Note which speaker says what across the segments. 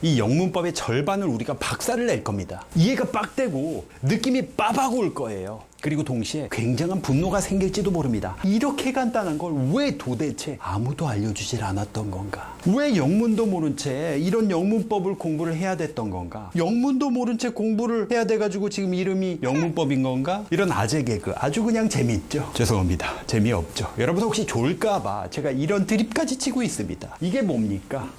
Speaker 1: 이 영문법의 절반을 우리가 박살을 낼 겁니다. 이해가 빡되고 느낌이 빠박 올 거예요. 그리고 동시에 굉장한 분노가 생길지도 모릅니다. 이렇게 간단한 걸 왜 도대체 아무도 알려주질 않았던 건가? 왜 영문도 모른 채 이런 영문법을 공부를 해야 됐던 건가? 영문도 모른 채 공부를 해야 돼가지고 지금 이름이 영문법인 건가? 이런 아재 개그 아주 그냥 재미있죠? 죄송합니다. 재미없죠? 여러분 혹시 졸까봐 제가 이런 드립까지 치고 있습니다. 이게 뭡니까?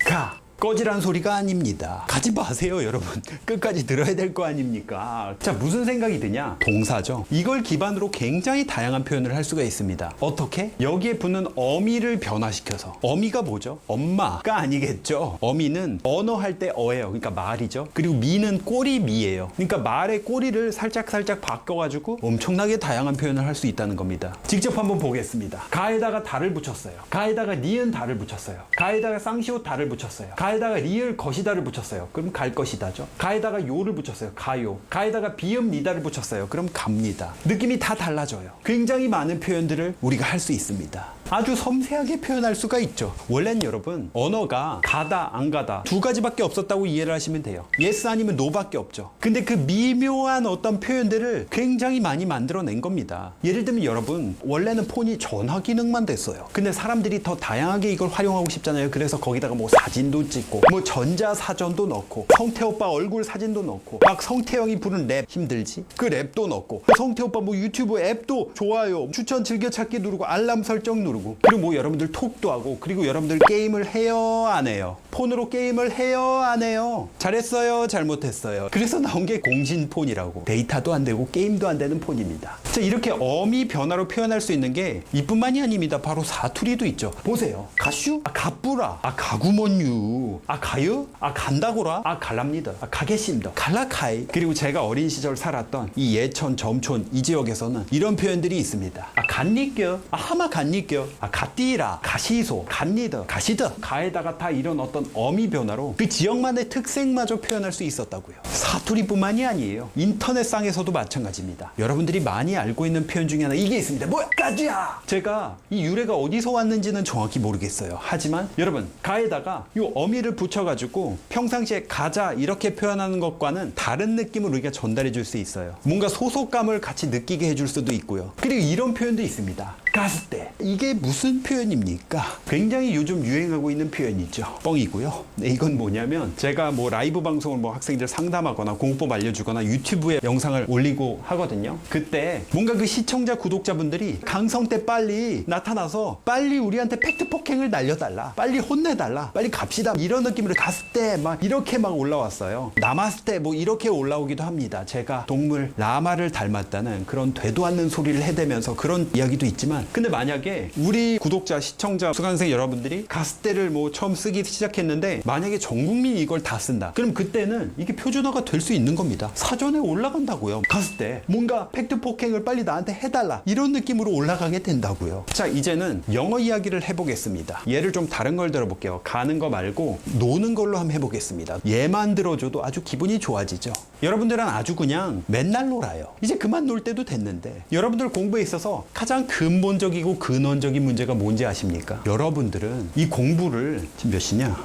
Speaker 1: 꺼지란 소리가 아닙니다. 가지 마세요, 여러분. 끝까지 들어야 될 거 아닙니까? 자, 무슨 생각이 드냐? 동사죠. 이걸 기반으로 굉장히 다양한 표현을 할 수가 있습니다. 어떻게? 여기에 붙는 어미를 변화시켜서. 어미가 뭐죠? 엄마가 아니겠죠. 어미는 언어 할 때 어예요. 그러니까 말이죠. 그리고 미는 꼬리 미예요. 그러니까 말의 꼬리를 살짝 바꿔가지고 엄청나게 다양한 표현을 할 수 있다는 겁니다. 직접 한번 보겠습니다. 가에다가 다를 붙였어요. 가에다가 니은 다를 붙였어요. 가에다가 쌍시옷 다를 붙였어요. 가에다가 리을 것이다를 붙였어요. 그럼 갈 것이다죠. 가에다가 요를 붙였어요. 가요. 가에다가 비음 니다를 붙였어요. 그럼 갑니다. 느낌이 다 달라져요. 굉장히 많은 표현들을 우리가 할 수 있습니다. 아주 섬세하게 표현할 수가 있죠. 원래는 여러분 언어가 가다 안 가다 두 가지밖에 없었다고 이해를 하시면 돼요. yes 아니면 no밖에 없죠. 근데 그 미묘한 어떤 표현들을 굉장히 많이 만들어낸 겁니다. 예를 들면 여러분 원래는 폰이 전화 기능만 됐어요. 근데 사람들이 더 다양하게 이걸 활용하고 싶잖아요. 그래서 거기다가 뭐 사진도 찍고 뭐 전자사전도 넣고 성태 오빠 얼굴 사진도 넣고 막 성태형이 부른 랩 힘들지? 그 랩도 넣고 성태 오빠 뭐 유튜브 앱도 좋아요 추천 즐겨찾기 누르고 알람 설정 누르고 그리고 뭐 여러분들 톡도 하고 그리고 여러분들 게임을 해요 안 해요? 폰으로 게임을 해요 안 해요? 잘했어요 잘못했어요? 그래서 나온 게 공진폰이라고 데이터도 안 되고 게임도 안 되는 폰입니다. 자, 이렇게 어미 변화로 표현할 수 있는 게 이뿐만이 아닙니다. 바로 사투리도 있죠. 보세요. 가슈? 가뿌라? 가구먼유? 가유? 간다고라? 갈랍니다. 가겠습니다. 갈라카이. 그리고 제가 어린 시절 살았던 이 예천, 점촌 이 지역에서는 이런 표현들이 있습니다. 간니껴? 하마 간니껴? 갓띠라? 가시소? 간니더? 가시더? 가에다가 다 이런 어떤 어미 변화로 그 지역만의 특색마저 표현할 수 있었다고요. 사투리뿐만이 아니에요. 인터넷상에서도 마찬가지입니다. 여러분들이 많이 알고 있는 표현 중에 하나 이게 있습니다. 뭐야? 까지야! 제가 이 유래가 어디서 왔는지는 정확히 모르겠어요. 하지만 여러분 가에다가 이 어미를 붙여가지고 평상시에 가자 이렇게 표현하는 것과는 다른 느낌을 우리가 전달해 줄 수 있어요. 뭔가 소속감을 같이 느끼게 해줄 수도 있고요. 그리고 이런 표현도 있습니다. 가스때. 이게 무슨 표현입니까? 굉장히 요즘 유행하고 있는 표현이죠. 뻥이고요. 네, 이건 뭐냐면 제가 뭐 라이브 방송을 뭐 학생들 상담하거나 공부법 알려주거나 유튜브에 영상을 올리고 하거든요. 그때 뭔가 그 시청자 구독자분들이 강성 때 빨리 나타나서 빨리 우리한테 팩트 폭행을 날려달라. 빨리 혼내달라. 빨리 갑시다. 이런 느낌으로 갔을 때 막 이렇게 막 올라왔어요. 나마스테 뭐 이렇게 올라오기도 합니다. 제가 동물 라마를 닮았다는 그런 되도 않는 소리를 해대면서 그런 이야기도 있지만 근데 만약에 우리 구독자, 시청자, 수강생 여러분들이 가스테를 뭐 처음 쓰기 시작했는데 만약에 전 국민이 이걸 다 쓴다. 그럼 그때는 이게 표준어가 될 수 있는 겁니다. 사전에 올라간다고요. 가스테 뭔가 팩트 폭행을 빨리 나한테 해달라. 이런 느낌으로 올라가게 된다고요. 자, 이제는 영어 이야기를 해보겠습니다. 예를 좀 다른 걸 들어볼게요. 가는 거 말고 노는 걸로 한번 해보겠습니다. 얘만 들어줘도 아주 기분이 좋아지죠. 여러분들은 아주 그냥 맨날 놀아요. 이제 그만 놀 때도 됐는데 여러분들 공부에 있어서 가장 근본적이고 근원적인 문제가 뭔지 아십니까? 여러분들은 이 공부를 지금 몇 시냐?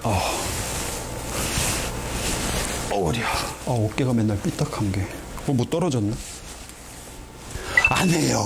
Speaker 1: 어디야? 어깨가 맨날 삐딱한 게 뭐 떨어졌나? 안 해요.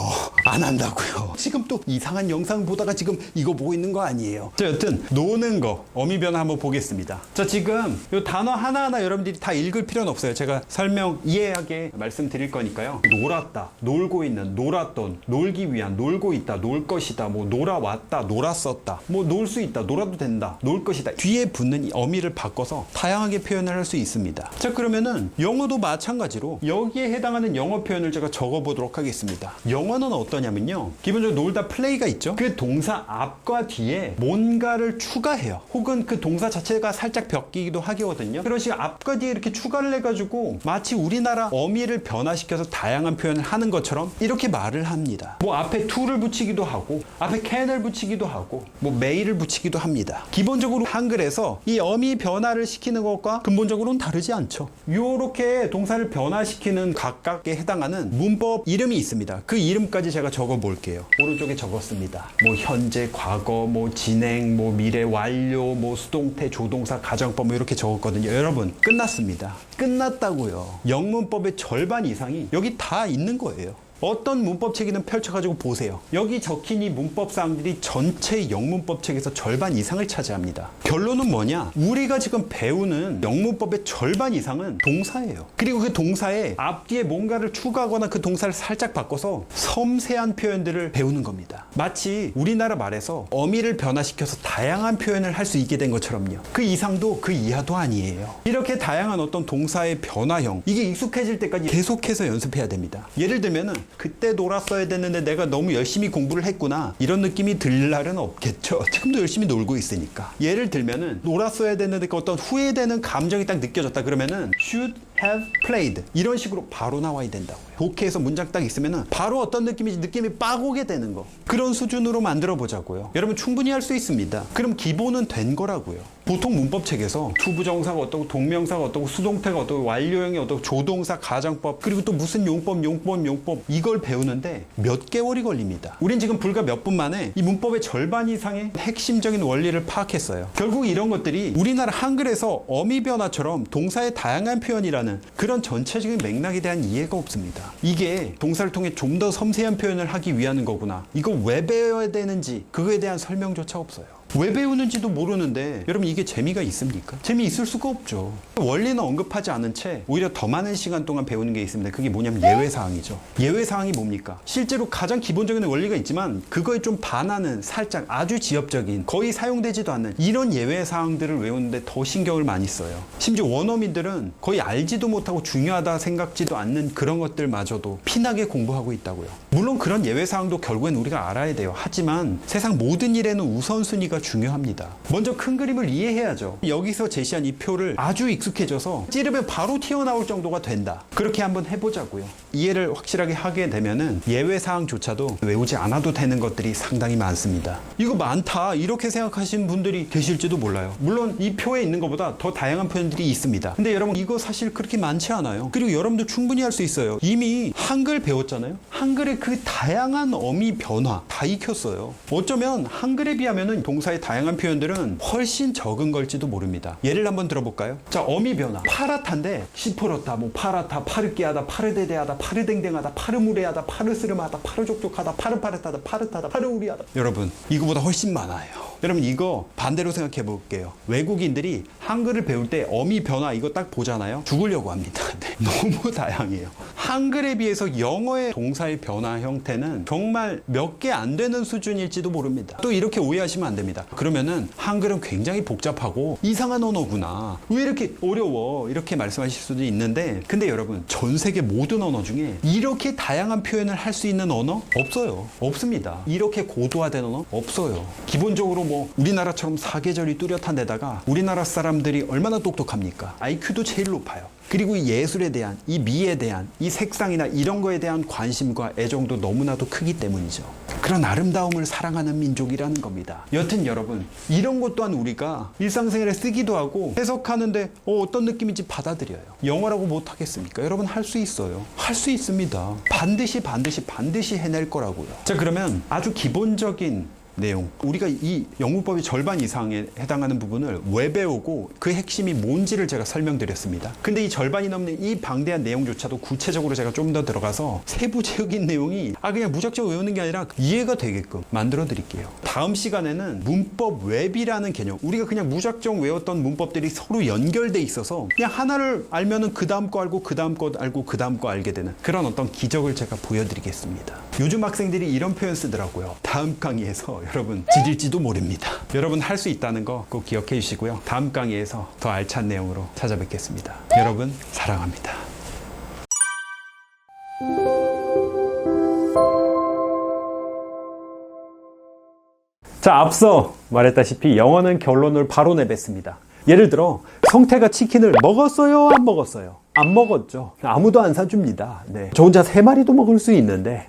Speaker 1: 안 한다고요. 지금 또 이상한 영상 보다가 지금 이거 보고 있는 거 아니에요. 자, 여튼 노는 거 어미 변화 한번 보겠습니다. 자, 지금 이 단어 하나하나 여러분들이 다 읽을 필요는 없어요. 제가 설명 이해하게 말씀드릴 거니까요. 놀았다, 놀고 있는, 놀았던, 놀기 위한, 놀고 있다, 놀 것이다, 뭐 놀아왔다, 놀았었다, 뭐 놀 수 있다, 놀아도 된다, 놀 것이다. 뒤에 붙는 이 어미를 바꿔서 다양하게 표현을 할 수 있습니다. 자, 그러면은 영어도 마찬가지로 여기에 해당하는 영어 표현을 제가 적어보도록 하겠습니다. 영어는 어떠냐면요. 기본적으로 놀다 플레이가 있죠. 그 동사 앞과 뒤에 뭔가를 추가해요. 혹은 그 동사 자체가 살짝 바뀌기도 하거든요. 그런 식으로 앞과 뒤에 이렇게 추가를 해가지고 마치 우리나라 어미를 변화시켜서 다양한 표현을 하는 것처럼 이렇게 말을 합니다. 뭐 앞에 to를 붙이기도 하고 앞에 can을 붙이기도 하고 뭐 may를 붙이기도 합니다. 기본적으로 한글에서 이 어미 변화를 시키는 것과 근본적으로는 다르지 않죠. 요렇게 동사를 변화시키는 각각에 해당하는 문법 이름이 있습니다. 그 이름까지 제가 적어 볼게요. 오른쪽에 적었습니다. 뭐 현재, 과거, 뭐 진행, 뭐 미래, 완료, 뭐 수동태, 조동사, 가정법 뭐 이렇게 적었거든요. 여러분 끝났습니다. 끝났다고요. 영문법의 절반 이상이 여기 다 있는 거예요. 어떤 문법 책이든 펼쳐가지고 보세요. 여기 적힌 이 문법 사항들이 전체 영문법 책에서 절반 이상을 차지합니다. 결론은 뭐냐? 우리가 지금 배우는 영문법의 절반 이상은 동사예요. 그리고 그 동사에 앞뒤에 뭔가를 추가하거나 그 동사를 살짝 바꿔서 섬세한 표현들을 배우는 겁니다. 마치 우리나라 말에서 어미를 변화시켜서 다양한 표현을 할 수 있게 된 것처럼요. 그 이상도 그 이하도 아니에요. 이렇게 다양한 어떤 동사의 변화형, 이게 익숙해질 때까지 계속해서 연습해야 됩니다. 예를 들면은 그때 놀았어야 됐는데 내가 너무 열심히 공부를 했구나, 이런 느낌이 들 날은 없겠죠. 지금도 열심히 놀고 있으니까. 예를 들면은 놀았어야 됐는데 그 어떤 후회되는 감정이 딱 느껴졌다 그러면은 should have played, 이런 식으로 바로 나와야 된다고요. 독해에서 문장 딱 있으면은 바로 어떤 느낌인지 느낌이 빡 오게 되는 거, 그런 수준으로 만들어 보자고요. 여러분 충분히 할 수 있습니다. 그럼 기본은 된 거라고요. 보통 문법책에서 투부정사가 어떻고 동명사가 어떻고 수동태가 어떻고 완료형이 어떻고 조동사, 가정법, 그리고 또 무슨 용법 이걸 배우는데 몇 개월이 걸립니다. 우린 지금 불과 몇 분 만에 이 문법의 절반 이상의 핵심적인 원리를 파악했어요. 결국 이런 것들이 우리나라 한글에서 어미 변화처럼 동사의 다양한 표현이라는 그런 전체적인 맥락에 대한 이해가 없습니다. 이게 동사를 통해 좀 더 섬세한 표현을 하기 위한 거구나, 이거 왜 배워야 되는지 그거에 대한 설명조차 없어요. 왜 배우는지도 모르는데 여러분 이게 재미가 있습니까? 재미있을 수가 없죠. 원리는 언급하지 않은 채 오히려 더 많은 시간 동안 배우는 게 있습니다. 그게 뭐냐면 예외사항이죠. 예외사항이 뭡니까? 실제로 가장 기본적인 원리가 있지만 그거에 좀 반하는, 살짝 아주 지엽적인, 거의 사용되지도 않는 이런 예외사항들을 외우는데 더 신경을 많이 써요. 심지어 원어민들은 거의 알지도 못하고 중요하다 생각지도 않는 그런 것들마저도 피나게 공부하고 있다고요. 물론 그런 예외사항도 결국엔 우리가 알아야 돼요. 하지만 세상 모든 일에는 우선순위가 중요합니다. 먼저 큰 그림을 이해해야죠. 여기서 제시한 이 표를 아주 익숙해져서 찌르면 바로 튀어나올 정도가 된다. 그렇게 한번 해보자고요. 이해를 확실하게 하게 되면은 예외사항조차도 외우지 않아도 되는 것들이 상당히 많습니다. 이거 많다 이렇게 생각하시는 분들이 계실지도 몰라요. 물론 이 표에 있는 것보다 더 다양한 표현들이 있습니다. 근데 여러분 이거 사실 그렇게 많지 않아요. 그리고 여러분도 충분히 할 수 있어요. 이미 한글 배웠잖아요. 한글의 그 다양한 어미 변화 다 익혔어요. 어쩌면 한글에 비하면은 동사의 다양한 표현들은 훨씬 적은 걸지도 모릅니다. 예를 한번 들어볼까요? 자, 어미 변화. 파랗다인데 시퍼렇다, 뭐 파랗다, 파르끼하다, 파르데데하다, 파르댕댕하다, 파르무레하다, 파르스름하다, 파르족족하다, 파르파르타다, 파르타다, 파르우리하다. 여러분 이거보다 훨씬 많아요. 여러분 이거 반대로 생각해 볼게요. 외국인들이 한글을 배울 때 어미 변화 이거 딱 보잖아요. 죽으려고 합니다. 네, 너무 다양해요. 한글에 비해서 영어의 동사의 변화 형태는 정말 몇 개 안 되는 수준일지도 모릅니다. 또 이렇게 오해하시면 안 됩니다. 그러면은 한글은 굉장히 복잡하고 이상한 언어구나, 왜 이렇게 어려워, 이렇게 말씀하실 수도 있는데, 근데 여러분 전 세계 모든 언어 중에 이렇게 다양한 표현을 할 수 있는 언어 없어요. 없습니다. 이렇게 고도화된 언어 없어요. 기본적으로 뭐 우리나라처럼 사계절이 뚜렷한 데다가 우리나라 사람들이 얼마나 똑똑합니까? IQ도 제일 높아요. 그리고 이 예술에 대한, 이 미에 대한, 이 색상이나 이런 거에 대한 관심과 애정도 너무나도 크기 때문이죠. 그런 아름다움을 사랑하는 민족이라는 겁니다. 여튼 여러분 이런 것 또한 우리가 일상생활에 쓰기도 하고 해석하는데 어떤 느낌인지 받아들여요. 영어라고 못하겠습니까? 여러분 할 수 있어요. 할 수 있습니다. 반드시 해낼 거라고요. 자, 그러면 아주 기본적인 내용, 우리가 이 영문법의 절반 이상에 해당하는 부분을 왜 배우고 그 핵심이 뭔지를 제가 설명드렸습니다. 근데 이 절반이 넘는 이 방대한 내용조차도 구체적으로 제가 좀 더 들어가서 세부적인 내용이 그냥 무작정 외우는 게 아니라 이해가 되게끔 만들어 드릴게요. 다음 시간에는 문법 웹이라는 개념, 우리가 그냥 무작정 외웠던 문법들이 서로 연결돼 있어서 그냥 하나를 알면은 그 다음 거 알고 그 다음 거 알고 그 다음 거 알게 되는 그런 어떤 기적을 제가 보여드리겠습니다. 요즘 학생들이 이런 표현 쓰더라고요. 다음 강의에서 여러분 지릴지도 모릅니다. 여러분 할 수 있다는 거 꼭 기억해 주시고요. 다음 강의에서 더 알찬 내용으로 찾아뵙겠습니다. 여러분 사랑합니다. 자, 앞서 말했다시피 영어는 결론을 바로 내뱉습니다. 예를 들어 성태가 치킨을 먹었어요, 안 먹었어요? 안 먹었죠. 아무도 안 사줍니다. 네. 저 혼자 3마리도 먹을 수 있는데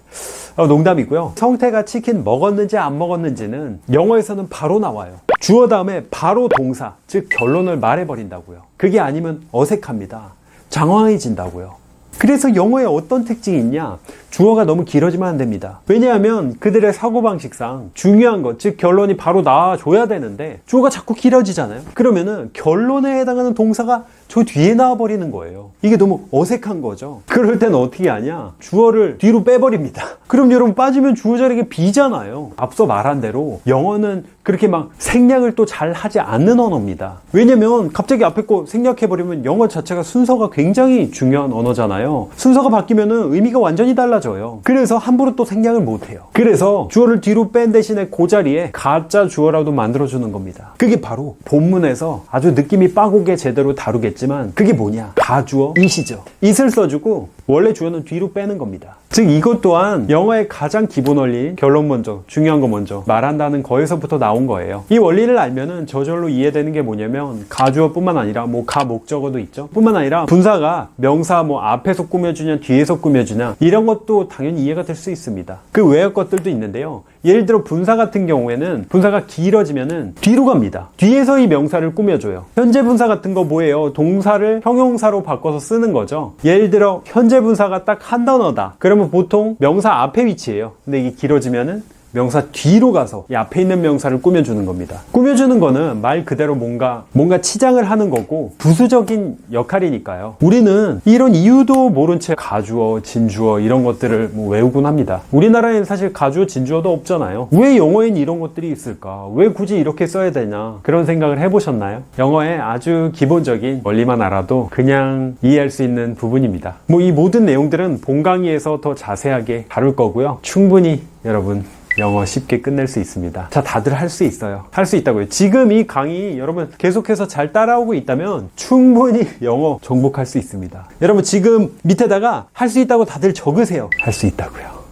Speaker 1: 농담이고요. 성태가 치킨 먹었는지 안 먹었는지는 영어에서는 바로 나와요. 주어 다음에 바로 동사, 즉 결론을 말해버린다고요. 그게 아니면 어색합니다. 장황해진다고요. 그래서 영어에 어떤 특징이 있냐? 주어가 너무 길어지면 안 됩니다. 왜냐하면 그들의 사고방식상 중요한 것, 즉 결론이 바로 나와줘야 되는데 주어가 자꾸 길어지잖아요. 그러면은 결론에 해당하는 동사가 저 뒤에 나와버리는 거예요. 이게 너무 어색한 거죠. 그럴 때는 어떻게 하냐? 주어를 뒤로 빼버립니다. 그럼 여러분 빠지면 주어 자리가 비잖아요. 앞서 말한 대로 영어는 그렇게 막 생략을 또 잘 하지 않는 언어입니다. 왜냐면 갑자기 앞에 거 생략해버리면 영어 자체가 순서가 굉장히 중요한 언어잖아요. 순서가 바뀌면은 의미가 완전히 달라져요. 그래서 함부로 또 생략을 못해요. 그래서 주어를 뒤로 뺀 대신에 그 자리에 가짜 주어라도 만들어주는 겁니다. 그게 바로 본문에서 아주 느낌이 빠고게 제대로 다루겠지만 그게 뭐냐? 가주어 it이죠. it을 써주고 원래 주어는 뒤로 빼는 겁니다. 즉 이것 또한 영어의 가장 기본 원리인 결론 먼저, 중요한 거 먼저 말한다는 거에서부터 나온 거예요. 이 원리를 알면은 저절로 이해되는 게 뭐냐면 가주어뿐만 아니라 뭐 가 목적어도 있죠. 뿐만 아니라 분사가 명사 뭐 앞에서 꾸며주냐 뒤에서 꾸며주냐 이런 것도 당연히 이해가 될 수 있습니다. 그 외의 것들도 있는데요. 예를 들어 분사 같은 경우에는 분사가 길어지면은 뒤로 갑니다. 뒤에서 이 명사를 꾸며줘요. 현재 분사 같은 거 뭐예요? 동사를 형용사로 바꿔서 쓰는 거죠. 예를 들어 현재 분사가 딱 한 단어다. 그러면 보통 명사 앞에 위치해요. 근데 이게 길어지면은 명사 뒤로 가서 이 앞에 있는 명사를 꾸며주는 겁니다. 꾸며주는 거는 말 그대로 뭔가 치장을 하는 거고 부수적인 역할이니까요. 우리는 이런 이유도 모른 채 가주어, 진주어 이런 것들을 뭐 외우곤 합니다. 우리나라에는 사실 가주어, 진주어도 없잖아요. 왜 영어엔 이런 것들이 있을까? 왜 굳이 이렇게 써야 되냐? 그런 생각을 해보셨나요? 영어의 아주 기본적인 원리만 알아도 그냥 이해할 수 있는 부분입니다. 뭐 이 모든 내용들은 본 강의에서 더 자세하게 다룰 거고요. 충분히 여러분 영어 쉽게 끝낼 수 있습니다. 자, 다들 할 수 있어요. 할 수 있다고요. 지금 이 강의 여러분 계속해서 잘 따라오고 있다면 충분히 영어 정복할 수 있습니다. 여러분 지금 밑에다가 할 수 있다고 다들 적으세요. 할 수 있다고요.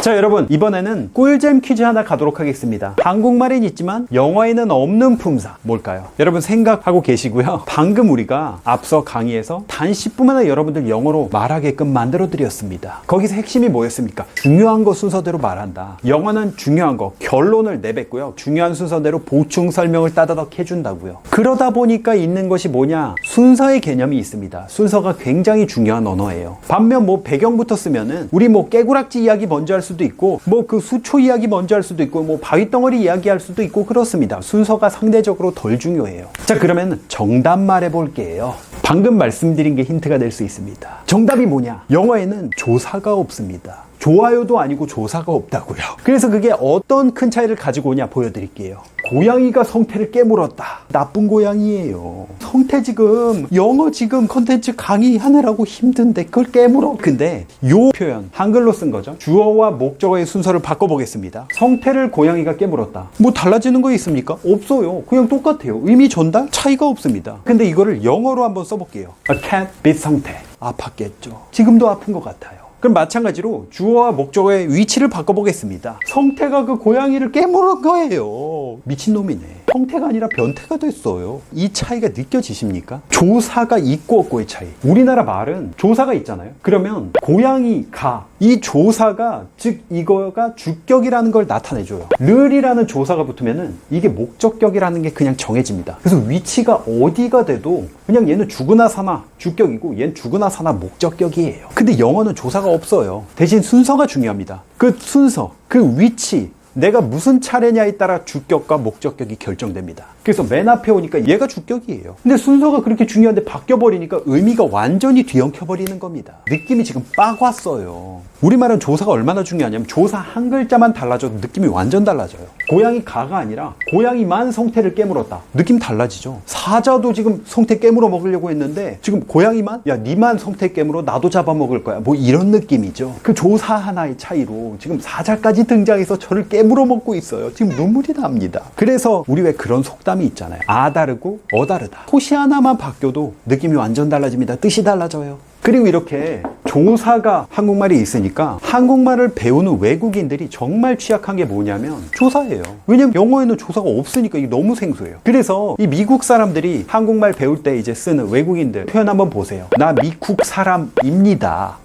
Speaker 1: 자, 여러분 이번에는 꿀잼 퀴즈 하나 가도록 하겠습니다. 한국말엔 있지만 영어에는 없는 품사 뭘까요? 여러분 생각하고 계시고요. 방금 우리가 앞서 강의에서 단 10분 만에 여러분들 영어로 말하게끔 만들어 드렸습니다. 거기서 핵심이 뭐였습니까? 중요한 거 순서대로 말한다. 영어는 중요한 거 결론을 내뱉고요. 중요한 순서대로 보충 설명을 따다닥 해준다고요. 그러다 보니까 있는 것이 뭐냐? 순서의 개념이 있습니다. 순서가 굉장히 중요한 언어예요. 반면 뭐 배경부터 쓰면은 우리 뭐 깨구락지 이야기 먼저 할 수도 있고 뭐 그 수초 이야기 먼저 할 수도 있고 뭐 바위덩어리 이야기 할 수도 있고 그렇습니다. 순서가 상대적으로 덜 중요해요. 자, 그러면 정답 말해 볼게요. 방금 말씀드린 게 힌트가 될 수 있습니다. 정답이 뭐냐? 영어에는 조사가 없습니다. 좋아요도 아니고 조사가 없다고요. 그래서 그게 어떤 큰 차이를 가지고 오냐 보여드릴게요. 고양이가 성태를 깨물었다. 나쁜 고양이에요. 성태 지금 영어 지금 컨텐츠 강의하느라고 힘든데 그걸 깨물어. 근데 요 표현 한글로 쓴 거죠. 주어와 목적어의 순서를 바꿔보겠습니다. 성태를 고양이가 깨물었다. 뭐 달라지는 거 있습니까? 없어요. 그냥 똑같아요. 의미 전달 차이가 없습니다. 근데 이거를 영어로 한번 써볼게요. A cat bit 성태. 아팠겠죠. 지금도 아픈 것 같아요. 그럼 마찬가지로 주어와 목적어의 위치를 바꿔보겠습니다. 성태가 그 고양이를 깨물은 거예요. 미친놈이네. 성태가 아니라 변태가 됐어요. 이 차이가 느껴지십니까? 조사가 있고 없고의 차이. 우리나라 말은 조사가 있잖아요. 그러면 고양이가 이 조사가 즉 이거가 주격이라는 걸 나타내줘요. 르이라는 조사가 붙으면은 이게 목적격이라는 게 그냥 정해집니다. 그래서 위치가 어디가 돼도 그냥 얘는 죽으나 사나 주격이고 얘는 죽으나 사나 목적격이에요. 근데 영어는 조사가 없어요. 대신 순서가 중요합니다. 그 순서, 그 위치, 내가 무슨 차례냐에 따라 주격과 목적격이 결정됩니다. 그래서 맨 앞에 오니까 얘가 주격이에요. 근데 순서가 그렇게 중요한데 바뀌어버리니까 의미가 완전히 뒤엉켜버리는 겁니다. 느낌이 지금 빡 왔어요. 우리말은 조사가 얼마나 중요하냐면 조사 한 글자만 달라져도 느낌이 완전 달라져요. 고양이 가가 아니라 고양이만 성태를 깨물었다. 느낌 달라지죠. 사자도 지금 성태 깨물어 먹으려고 했는데 지금 고양이만 야 니만 성태 깨물어 나도 잡아먹을 거야. 뭐 이런 느낌이죠. 그 조사 하나의 차이로 지금 사자까지 등장해서 저를 깨물어 먹고 있어요. 지금 눈물이 납니다. 그래서 우리 왜 그런 속담이 있잖아요. 아 다르고 어 다르다. 토시 하나만 바뀌어도 느낌이 완전 달라집니다. 뜻이 달라져요. 그리고 이렇게 조사가 한국말이 있으니까 한국말을 배우는 외국인들이 정말 취약한 게 뭐냐면 조사예요. 왜냐면 영어에는 조사가 없으니까 이게 너무 생소해요. 그래서 이 미국 사람들이 한국말 배울 때 이제 쓰는 외국인들 표현 한번 보세요. 나 미국 사람입니다.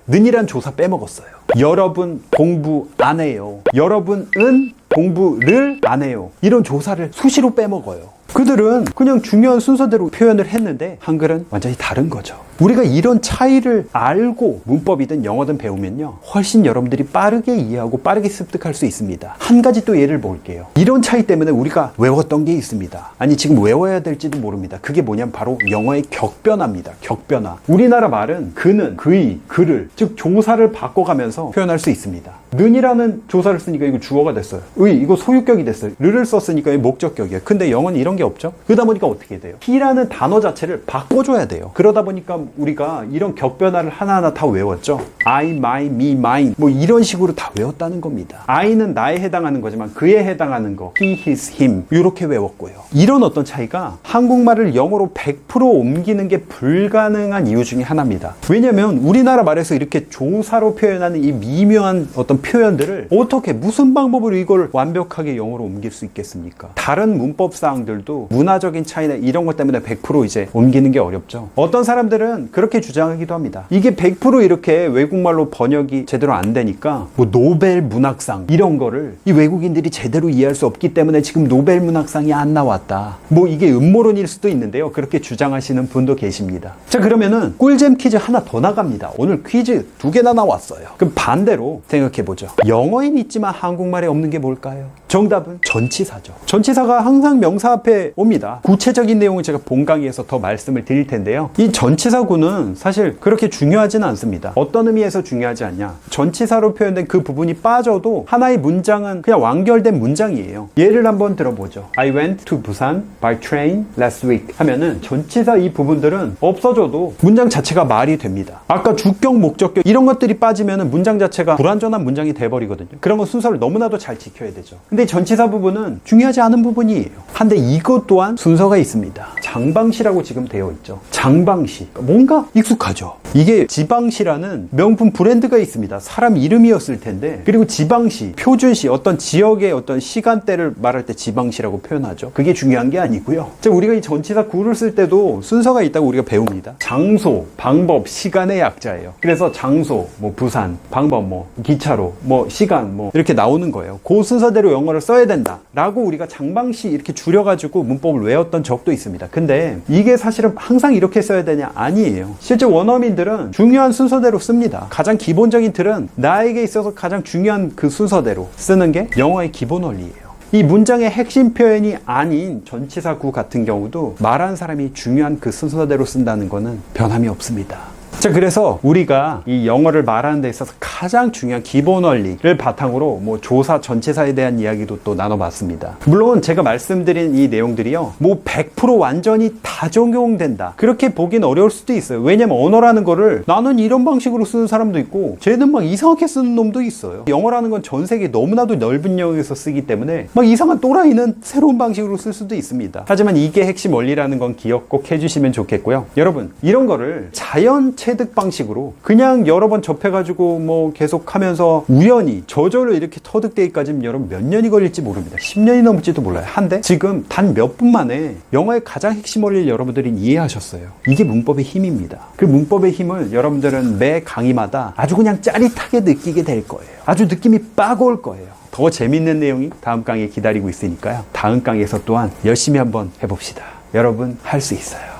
Speaker 1: 는이란 조사 빼먹었어요. 여러분 공부 안 해요. 여러분은 공부를 안 해요. 이런 조사를 수시로 빼먹어요. 그들은 그냥 중요한 순서대로 표현을 했는데 한글은 완전히 다른 거죠. 우리가 이런 차이를 알고 문법이든 영어든 배우면요, 훨씬 여러분들이 빠르게 이해하고 빠르게 습득할 수 있습니다. 한 가지 또 예를 볼게요. 이런 차이 때문에 우리가 외웠던 게 있습니다. 아니, 지금 외워야 될지도 모릅니다. 그게 뭐냐면 바로 영어의 격변화입니다. 격변화. 우리나라 말은 그는, 그이, 그를, 즉 조사를 바꿔가면서 표현할 수 있습니다. 는이라는 조사를 쓰니까 이거 주어가 됐어요. 의, 이거 소유격이 됐어요. 르를 썼으니까 이거 목적격이에요. 근데 영어는 이런 게 없죠. 그러다 보니까 어떻게 돼요? he라는 단어 자체를 바꿔줘야 돼요. 그러다 보니까 우리가 이런 격변화를 하나하나 다 외웠죠. I, my, me, mine 뭐 이런 식으로 다 외웠다는 겁니다. I는 나에 해당하는 거지만 그에 해당하는 거 he, his, him 이렇게 외웠고요. 이런 어떤 차이가 한국말을 영어로 100% 옮기는 게 불가능한 이유 중에 하나입니다. 왜냐면 우리나라 말에서 이렇게 조사로 표현하는 이 미묘한 어떤 표현들을 어떻게 무슨 방법으로 이걸 완벽하게 영어로 옮길 수 있겠습니까? 다른 문법 사항들도 문화적인 차이나 이런 것 때문에 100% 이제 옮기는 게 어렵죠. 어떤 사람들은 그렇게 주장하기도 합니다. 이게 100% 이렇게 외국말로 번역이 제대로 안 되니까 뭐 노벨 문학상 이런 거를 이 외국인들이 제대로 이해할 수 없기 때문에 지금 노벨 문학상이 안 나왔다. 뭐 이게 음모론일 수도 있는데요. 그렇게 주장하시는 분도 계십니다. 자, 그러면은 꿀잼 퀴즈 하나 더 나갑니다. 오늘 퀴즈 2개나 나왔어요. 그럼 반대로 생각해보죠. 영어엔 있지만 한국말에 없는 게 뭘까요? 정답은 전치사죠. 전치사가 항상 명사 앞에 옵니다. 구체적인 내용은 제가 본 강의에서 더 말씀을 드릴 텐데요. 이 전치사구는 사실 그렇게 중요하지는 않습니다. 어떤 의미에서 중요하지 않냐? 전치사로 표현된 그 부분이 빠져도 하나의 문장은 그냥 완결된 문장이에요. 예를 한번 들어보죠. I went to Busan by train last week 하면은 전치사 이 부분들은 없어져도 문장 자체가 말이 됩니다. 아까 주격, 목적격 이런 것들이 빠지면은 문장 자체가 불완전한 문장이 돼버리거든요. 그런 건 순서를 너무나도 잘 지켜야 되죠. 근데 전치사 부분은 중요하지 않은 부분이에요. 한데 이것 또한 순서가 있습니다. 장방시라고 지금 되어 있죠. 장방시. 뭔가 익숙하죠. 이게 지방시라는 명품 브랜드가 있습니다. 사람 이름이었을 텐데, 그리고 지방시, 표준시, 어떤 지역의 어떤 시간대를 말할 때 지방시라고 표현하죠. 그게 중요한 게 아니고요. 우리가 이 전치사 구를 쓸 때도 순서가 있다고 우리가 배웁니다. 장소, 방법, 시간의 약자예요. 그래서 장소, 뭐 부산, 방법, 뭐 기차로, 뭐 시간, 뭐 이렇게 나오는 거예요. 그 순서대로 영어를 써야 된다 라고 우리가 장방시 이렇게 줄여가지고 문법을 외웠던 적도 있습니다. 근데 이게 사실은 항상 이렇게 써야 되냐? 아니에요. 실제 원어민들은 중요한 순서대로 씁니다. 가장 기본적인 틀은 나에게 있어서 가장 중요한 그 순서대로 쓰는 게 영어의 기본 원리예요. 이 문장의 핵심 표현이 아닌 전치사 구 같은 경우도 말하는 사람이 중요한 그 순서대로 쓴다는 거는 변함이 없습니다. 자, 그래서 우리가 이 영어를 말하는 데 있어서 가장 중요한 기본 원리를 바탕으로 뭐 조사, 전치사에 대한 이야기도 또 나눠봤습니다. 물론 제가 말씀드린 이 내용들이요, 뭐 100% 완전히 다 적용된다 그렇게 보긴 어려울 수도 있어요. 왜냐면 언어라는 거를 나는 이런 방식으로 쓰는 사람도 있고 쟤는 막 이상하게 쓰는 놈도 있어요. 영어라는 건 전 세계 너무나도 넓은 영역에서 쓰기 때문에 막 이상한 또라이는 새로운 방식으로 쓸 수도 있습니다. 하지만 이게 핵심 원리라는 건 기억 꼭 해주시면 좋겠고요. 여러분, 이런 거를 자연 체득 방식으로 그냥 여러 번 접해가지고 뭐 계속 하면서 우연히 저절로 이렇게 터득되기까지는 여러분 몇 년이 걸릴지 모릅니다. 10년이 넘을지도 몰라요. 한데 지금 단 몇 분 만에 영어의 가장 핵심 원리를 여러분들이 이해하셨어요. 이게 문법의 힘입니다. 그 문법의 힘을 여러분들은 매 강의마다 아주 그냥 짜릿하게 느끼게 될 거예요. 아주 느낌이 빡 올 거예요. 더 재밌는 내용이 다음 강의에 기다리고 있으니까요. 다음 강의에서 또한 열심히 한번 해봅시다. 여러분 할 수 있어요.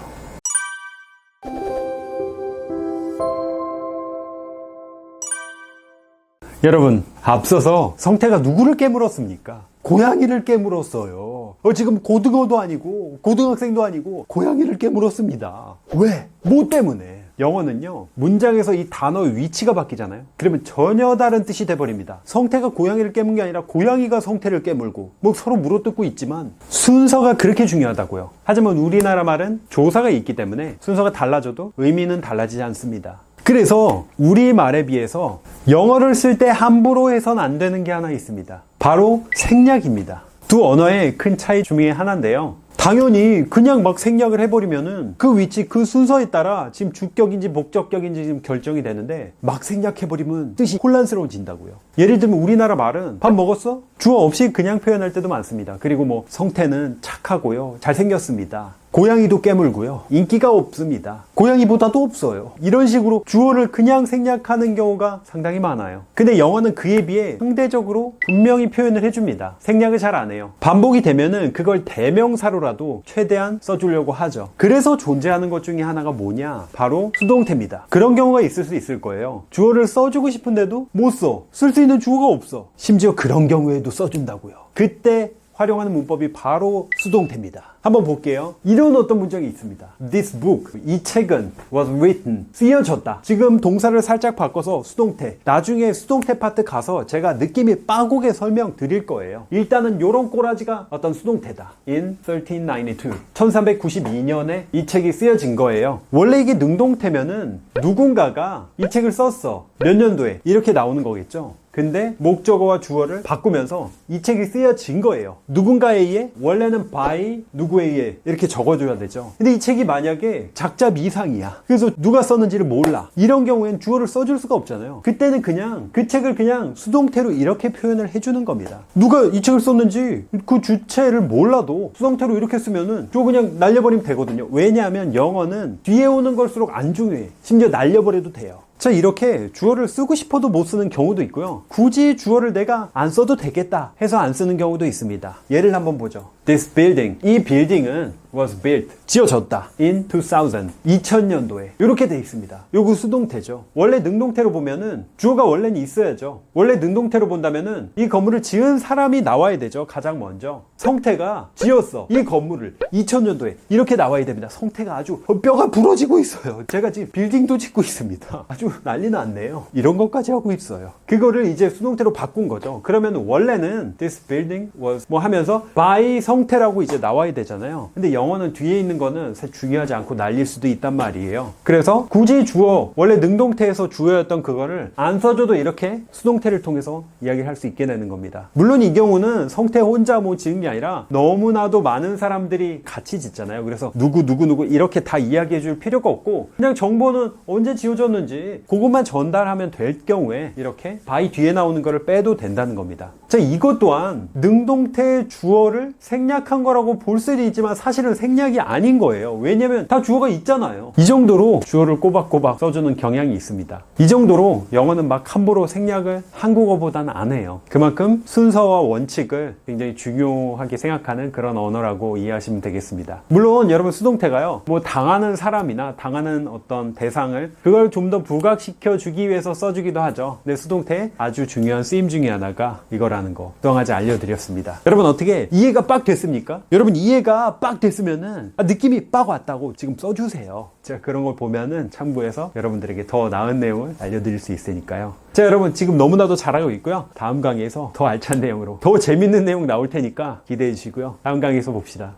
Speaker 1: 여러분, 앞서서 성태가 누구를 깨물었습니까? 고양이를 깨물었어요. 지금 고등어도 아니고 고등학생도 아니고 고양이를 깨물었습니다. 왜? 뭐 때문에? 영어는요, 문장에서 이 단어의 위치가 바뀌잖아요. 그러면 전혀 다른 뜻이 돼버립니다. 성태가 고양이를 깨문 게 아니라 고양이가 성태를 깨물고 뭐 서로 물어뜯고 있지만 순서가 그렇게 중요하다고요. 하지만 우리나라 말은 조사가 있기 때문에 순서가 달라져도 의미는 달라지지 않습니다. 그래서 우리말에 비해서 영어를 쓸 때 함부로 해서는 안 되는 게 하나 있습니다. 바로 생략입니다. 두 언어의 큰 차이 중에 하나인데요. 당연히 그냥 막 생략을 해버리면은 그 위치, 그 순서에 따라 지금 주격인지 목적격인지 지금 결정이 되는데 막 생략해버리면 뜻이 혼란스러워진다고요. 예를 들면 우리나라 말은 밥 먹었어? 주어 없이 그냥 표현할 때도 많습니다. 그리고 뭐 성태는 착하고요, 잘생겼습니다, 고양이도 깨물고요. 인기가 없습니다. 고양이보다도 없어요. 이런 식으로 주어를 그냥 생략하는 경우가 상당히 많아요. 근데 영어는 그에 비해 상대적으로 분명히 표현을 해줍니다. 생략을 잘 안 해요. 반복이 되면은 그걸 대명사로라도 최대한 써주려고 하죠. 그래서 존재하는 것 중에 하나가 뭐냐? 바로 수동태입니다. 그런 경우가 있을 수 있을 거예요. 주어를 써주고 싶은데도 못 써. 쓸 수 있는 주어가 없어. 심지어 그런 경우에도 써준다고요. 그때 활용하는 문법이 바로 수동태입니다. 한번 볼게요. 이런 어떤 문장이 있습니다. This book, 이 책은 was written, 쓰여졌다. 지금 동사를 살짝 바꿔서 수동태. 나중에 수동태 파트 가서 제가 느낌이 빠고게 설명 드릴 거예요. 일단은 요런 꼬라지가 어떤 수동태다. In 1392. 1392년에 이 책이 쓰여진 거예요. 원래 이게 능동태면은 누군가가 이 책을 썼어. 몇 년도에? 이렇게 나오는 거겠죠. 근데 목적어와 주어를 바꾸면서 이 책이 쓰여진 거예요. 누군가에 의해, 원래는 by 누구에 의해 이렇게 적어줘야 되죠. 근데 이 책이 만약에 작자 미상이야. 그래서 누가 썼는지를 몰라. 이런 경우엔 주어를 써줄 수가 없잖아요. 그때는 그냥 그 책을 그냥 수동태로 이렇게 표현을 해주는 겁니다. 누가 이 책을 썼는지 그 주체를 몰라도 수동태로 이렇게 쓰면은 주어 그냥 날려버리면 되거든요. 왜냐하면 영어는 뒤에 오는 걸수록 안 중요해. 심지어 날려버려도 돼요. 자, 이렇게 주어를 쓰고 싶어도 못 쓰는 경우도 있고요. 굳이 주어를 내가 안 써도 되겠다 해서 안 쓰는 경우도 있습니다. 예를 한번 보죠. This building, 이 빌딩은 was built, 지어졌다. In 2000, 2000년도에 이렇게 돼 있습니다. 요거 수동태죠. 원래 능동태로 보면은 주어가 원래는 있어야죠. 원래 능동태로 본다면은 이 건물을 지은 사람이 나와야 되죠. 가장 먼저. 성태가 지었어. 이 건물을 2000년도에 이렇게 나와야 됩니다. 성태가 아주 뼈가 부러지고 있어요. 제가 지금 빌딩도 짓고 있습니다. 아주 난리 났네요. 이런 것까지 하고 있어요. 그거를 이제 수동태로 바꾼 거죠. 그러면 원래는 this building was 뭐 하면서 by 성태라고 이제 나와야 되잖아요. 근데 영어는 뒤에 있는 거는 사실 중요하지 않고 날릴 수도 있단 말이에요. 그래서 굳이 주어, 원래 능동태에서 주어였던 그거를 안 써줘도 이렇게 수동태를 통해서 이야기를 할 수 있게 되는 겁니다. 물론 이 경우는 성태 혼자 뭐 지은 게 아니라 너무나도 많은 사람들이 같이 짓잖아요. 그래서 누구 이렇게 다 이야기해 줄 필요가 없고 그냥 정보는 언제 지어졌는지 그것만 전달하면 될 경우에 이렇게 by 뒤에 나오는 거를 빼도 된다는 겁니다. 자, 이것 또한 능동태의 주어를 생략한 거라고 볼 수도 있지만 사실은 생략이 아닌 거예요. 왜냐면 다 주어가 있잖아요. 이 정도로 주어를 꼬박꼬박 써주는 경향이 있습니다. 이 정도로 영어는 막 함부로 생략을 한국어보다는 안 해요. 그만큼 순서와 원칙을 굉장히 중요하게 생각하는 그런 언어라고 이해하시면 되겠습니다. 물론 여러분 수동태가요, 뭐 당하는 사람이나 당하는 어떤 대상을 그걸 좀 더 부각시켜 주기 위해서 써주기도 하죠. 근데 수동태의 아주 중요한 쓰임 중에 하나가 이거라는 거 그동안까지 알려드렸습니다. 여러분 어떻게 이해가 빡 됐습니까? 여러분 이해가 빡 됐으면은 느낌이 빡 왔다고 지금 써주세요. 제가 그런 걸 보면은 참고해서 여러분들에게 더 나은 내용을 알려드릴 수 있으니까요. 자, 여러분 지금 너무나도 잘하고 있고요. 다음 강의에서 더 알찬 내용으로 더 재밌는 내용 나올 테니까 기대해 주시고요. 다음 강의에서 봅시다.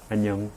Speaker 1: 안녕.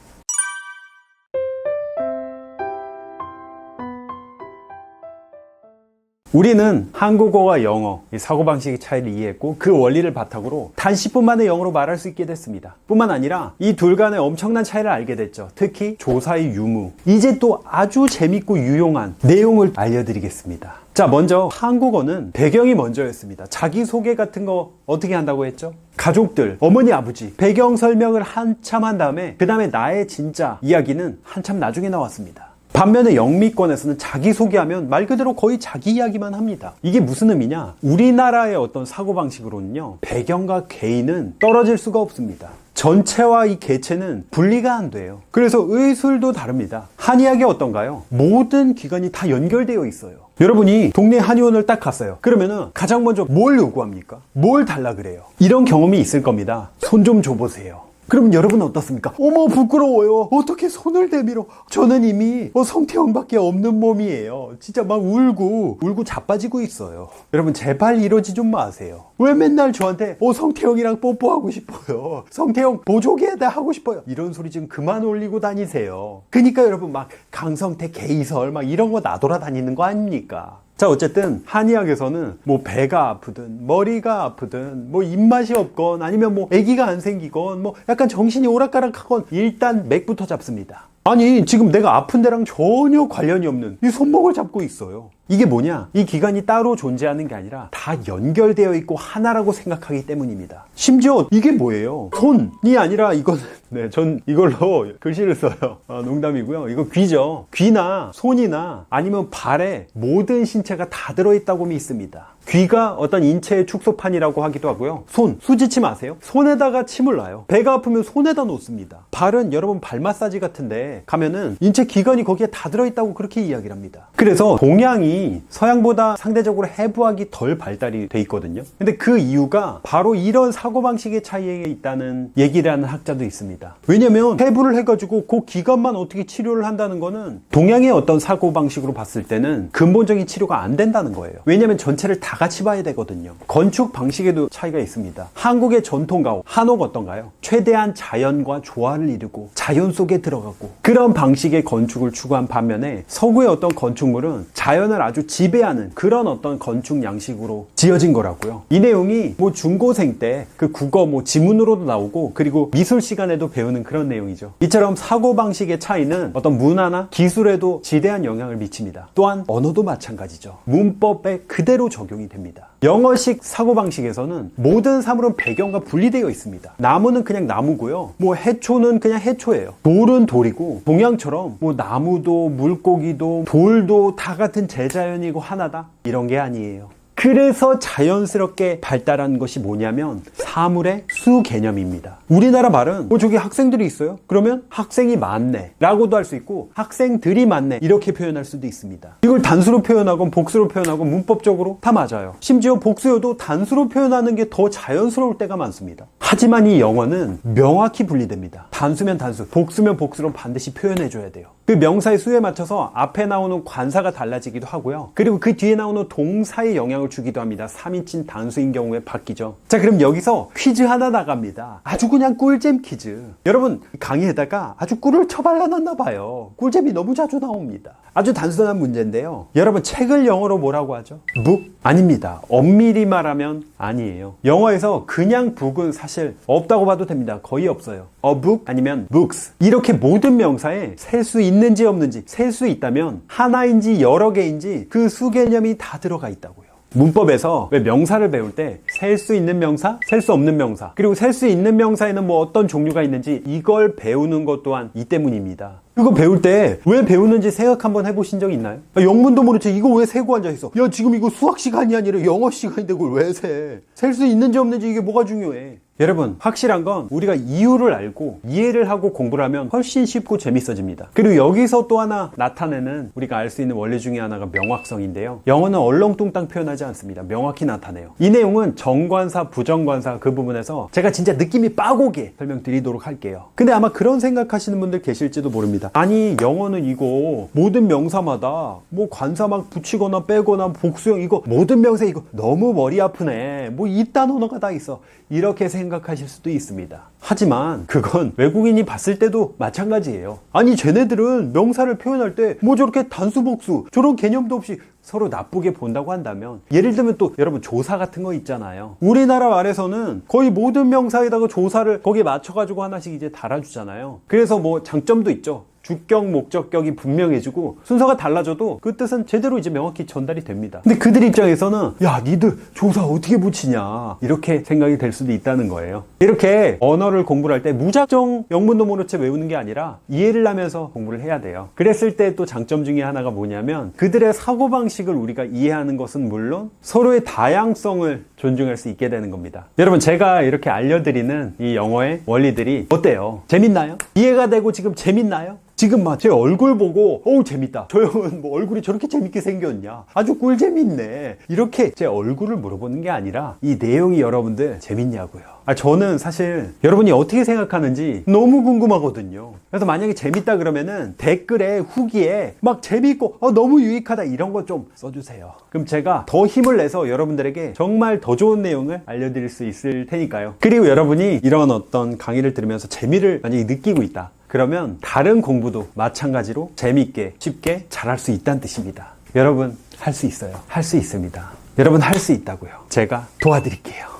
Speaker 1: 우리는 한국어와 영어, 이 사고방식의 차이를 이해했고 그 원리를 바탕으로 단 10분 만에 영어로 말할 수 있게 됐습니다. 뿐만 아니라 이 둘 간의 엄청난 차이를 알게 됐죠. 특히 조사의 유무. 이제 또 아주 재밌고 유용한 내용을 알려드리겠습니다. 자, 먼저 한국어는 배경이 먼저였습니다. 자기소개 같은 거 어떻게 한다고 했죠? 가족들, 어머니, 아버지, 배경 설명을 한참 한 다음에 그 다음에 나의 진짜 이야기는 한참 나중에 나왔습니다. 반면에 영미권에서는 자기소개하면 말 그대로 거의 자기 이야기만 합니다. 이게 무슨 의미냐? 우리나라의 어떤 사고방식으로는요, 배경과 개인은 떨어질 수가 없습니다. 전체와 이 개체는 분리가 안 돼요. 그래서 의술도 다릅니다. 한의학이 어떤가요? 모든 기관이 다 연결되어 있어요. 여러분이 동네 한의원을 딱 갔어요. 그러면은 가장 먼저 뭘 요구합니까? 뭘 달라 그래요? 이런 경험이 있을 겁니다. 손 좀 줘보세요. 그럼 여러분은 어떻습니까? 어머 부끄러워요. 어떻게 손을 내밀어. 저는 이미 성태형밖에 없는 몸이에요. 진짜 막 울고 자빠지고 있어요. 여러분 제발 이러지 좀 마세요. 왜 맨날 저한테 성태형이랑 뽀뽀하고 싶어요. 성태형 보조개다 하고 싶어요. 이런 소리 좀 그만 올리고 다니세요. 그러니까 여러분 막 강성태 게이설 막 이런 거 나돌아다니는 거 아닙니까? 자, 어쨌든 한의학에서는 뭐 배가 아프든 머리가 아프든 뭐 입맛이 없건 아니면 뭐 아기가 안 생기건 뭐 약간 정신이 오락가락하건 일단 맥부터 잡습니다. 아니 지금 내가 아픈 데랑 전혀 관련이 없는 이 손목을 잡고 있어요. 이게 뭐냐? 이 기관이 따로 존재하는 게 아니라 다 연결되어 있고 하나라고 생각하기 때문입니다. 심지어 이게 뭐예요? 손이 아니라 이건 네, 전 이걸로 글씨를 써요. 농담이고요. 이거 귀죠. 귀나 손이나 아니면 발에 모든 신체가 다 들어있다고 믿습니다. 귀가 어떤 인체의 축소판이라고 하기도 하고요. 손, 수지침 아세요? 손에다가 침을 놔요. 배가 아프면 손에다 놓습니다. 발은 여러분 발 마사지 같은데 가면은 인체 기관이 거기에 다 들어있다고 그렇게 이야기를 합니다. 그래서 동양이 서양보다 상대적으로 해부학이 덜 발달이 돼 있거든요. 근데 그 이유가 바로 이런 사고방식의 차이에 있다는 얘기를 하는 학자도 있습니다. 왜냐면 해부를 해가지고 그 기관만 어떻게 치료를 한다는 거는 동양의 어떤 사고방식으로 봤을 때는 근본적인 치료가 안 된다는 거예요. 왜냐면 전체를 다 같이 봐야 되거든요. 건축 방식에도 차이가 있습니다. 한국의 전통 가옥, 한옥 어떤가요? 최대한 자연과 조화를 이루고 자연 속에 들어가고 그런 방식의 건축을 추구한 반면에 서구의 어떤 건축물은 자연을 아주 지배하는 그런 어떤 건축 양식으로 지어진 거라고요. 이 내용이 뭐 중고생 때 그 국어 뭐 지문으로도 나오고 그리고 미술 시간에도 배우는 그런 내용이죠. 이처럼 사고방식의 차이는 어떤 문화나 기술에도 지대한 영향을 미칩니다. 또한 언어도 마찬가지죠. 문법에 그대로 적용이 됩니다. 영어식 사고방식에서는 모든 사물은 배경과 분리되어 있습니다. 나무는 그냥 나무고요. 뭐 해초는 그냥 해초예요. 돌은 돌이고 동양처럼 뭐 나무도 물고기도 돌도 다 같은 제자연이고 하나다? 이런 게 아니에요. 그래서 자연스럽게 발달한 것이 뭐냐면 사물의 수 개념입니다. 우리나라 말은 저기 학생들이 있어요? 그러면 학생이 많네 라고도 할 수 있고 학생들이 많네 이렇게 표현할 수도 있습니다. 이걸 단수로 표현하건 복수로 표현하건 문법적으로 다 맞아요. 심지어 복수여도 단수로 표현하는 게 더 자연스러울 때가 많습니다. 하지만 이 영어는 명확히 분리됩니다. 단수면 단수, 복수면 복수로 반드시 표현해줘야 돼요. 그 명사의 수에 맞춰서 앞에 나오는 관사가 달라지기도 하고요. 그리고 그 뒤에 나오는 동사에 영향을 주기도 합니다. 3인칭 단수인 경우에 바뀌죠. 자, 그럼 여기서 퀴즈 하나 나갑니다. 아주 그냥 꿀잼 퀴즈. 여러분 강의에다가 아주 꿀을 쳐발라놨나 봐요. 꿀잼이 너무 자주 나옵니다. 아주 단순한 문제인데요. 여러분 책을 영어로 뭐라고 하죠? book? 아닙니다. 엄밀히 말하면 아니에요. 영어에서 그냥 book은 사실 없다고 봐도 됩니다. 거의 없어요. a book 아니면 books. 이렇게 모든 명사에 셀 수 있는지 없는지, 셀 수 있다면 하나인지 여러 개인지 그 수 개념이 다 들어가 있다고요. 문법에서 왜 명사를 배울 때 셀 수 있는 명사, 셀 수 없는 명사, 그리고 셀 수 있는 명사에는 뭐 어떤 종류가 있는지 이걸 배우는 것 또한 이 때문입니다. 이거 배울 때 왜 배우는지 생각 한번 해보신 적 있나요? 영문도 모르지 이거 왜 세고 앉아있어? 야 지금 이거 수학 시간이 아니라 영어 시간인데 그걸 왜 세? 셀 수 있는지 없는지 이게 뭐가 중요해? 여러분 확실한 건 우리가 이유를 알고 이해를 하고 공부를 하면 훨씬 쉽고 재밌어집니다. 그리고 여기서 또 하나 나타내는 우리가 알 수 있는 원리 중에 하나가 명확성인데요. 영어는 얼렁뚱땅 표현하지 않습니다. 명확히 나타내요. 이 내용은 정관사, 부정관사 그 부분에서 제가 진짜 느낌이 빠고게 설명드리도록 할게요. 근데 아마 그런 생각하시는 분들 계실지도 모릅니다. 아니 영어는 이거 모든 명사마다 뭐 관사 막 붙이거나 빼거나 복수형 이거 모든 명사 이거 너무 머리 아프네. 뭐 이딴 언어가 다 있어. 이렇게 생각하실 수도 있습니다. 하지만 그건 외국인이 봤을 때도 마찬가지예요. 아니 쟤네들은 명사를 표현할 때 뭐 저렇게 단수 복수 저런 개념도 없이 서로 나쁘게 본다고 한다면 예를 들면 또 여러분 조사 같은 거 있잖아요. 우리나라 말에서는 거의 모든 명사에다가 조사를 거기에 맞춰가지고 하나씩 이제 달아주잖아요. 그래서 뭐 장점도 있죠. 주격, 목적격이 분명해지고 순서가 달라져도 그 뜻은 제대로 이제 명확히 전달이 됩니다. 근데 그들 입장에서는 야 니들 조사 어떻게 붙이냐 이렇게 생각이 될 수도 있다는 거예요. 이렇게 언어를 공부를 할 때 무작정 영문도 모른 채 외우는 게 아니라 이해를 하면서 공부를 해야 돼요. 그랬을 때 또 장점 중에 하나가 뭐냐면 그들의 사고방식을 우리가 이해하는 것은 물론 서로의 다양성을 존중할 수 있게 되는 겁니다. 여러분 제가 이렇게 알려드리는 이 영어의 원리들이 어때요? 재밌나요? 이해가 되고 지금 재밌나요? 지금 막 제 얼굴 보고 어우 재밌다. 저 형은 뭐 얼굴이 저렇게 재밌게 생겼냐. 아주 꿀재밌네. 이렇게 제 얼굴을 물어보는 게 아니라 이 내용이 여러분들 재밌냐고요. 저는 사실 여러분이 어떻게 생각하는지 너무 궁금하거든요. 그래서 만약에 재밌다 그러면은 댓글에 후기에 막 재밌고 너무 유익하다 이런 거 좀 써주세요. 그럼 제가 더 힘을 내서 여러분들에게 정말 더 좋은 내용을 알려드릴 수 있을 테니까요. 그리고 여러분이 이런 어떤 강의를 들으면서 재미를 만약에 느끼고 있다. 그러면 다른 공부도 마찬가지로 재밌게 쉽게 잘할 수 있다는 뜻입니다. 여러분 할 수 있어요. 할 수 있습니다. 여러분 할 수 있다고요. 제가 도와드릴게요.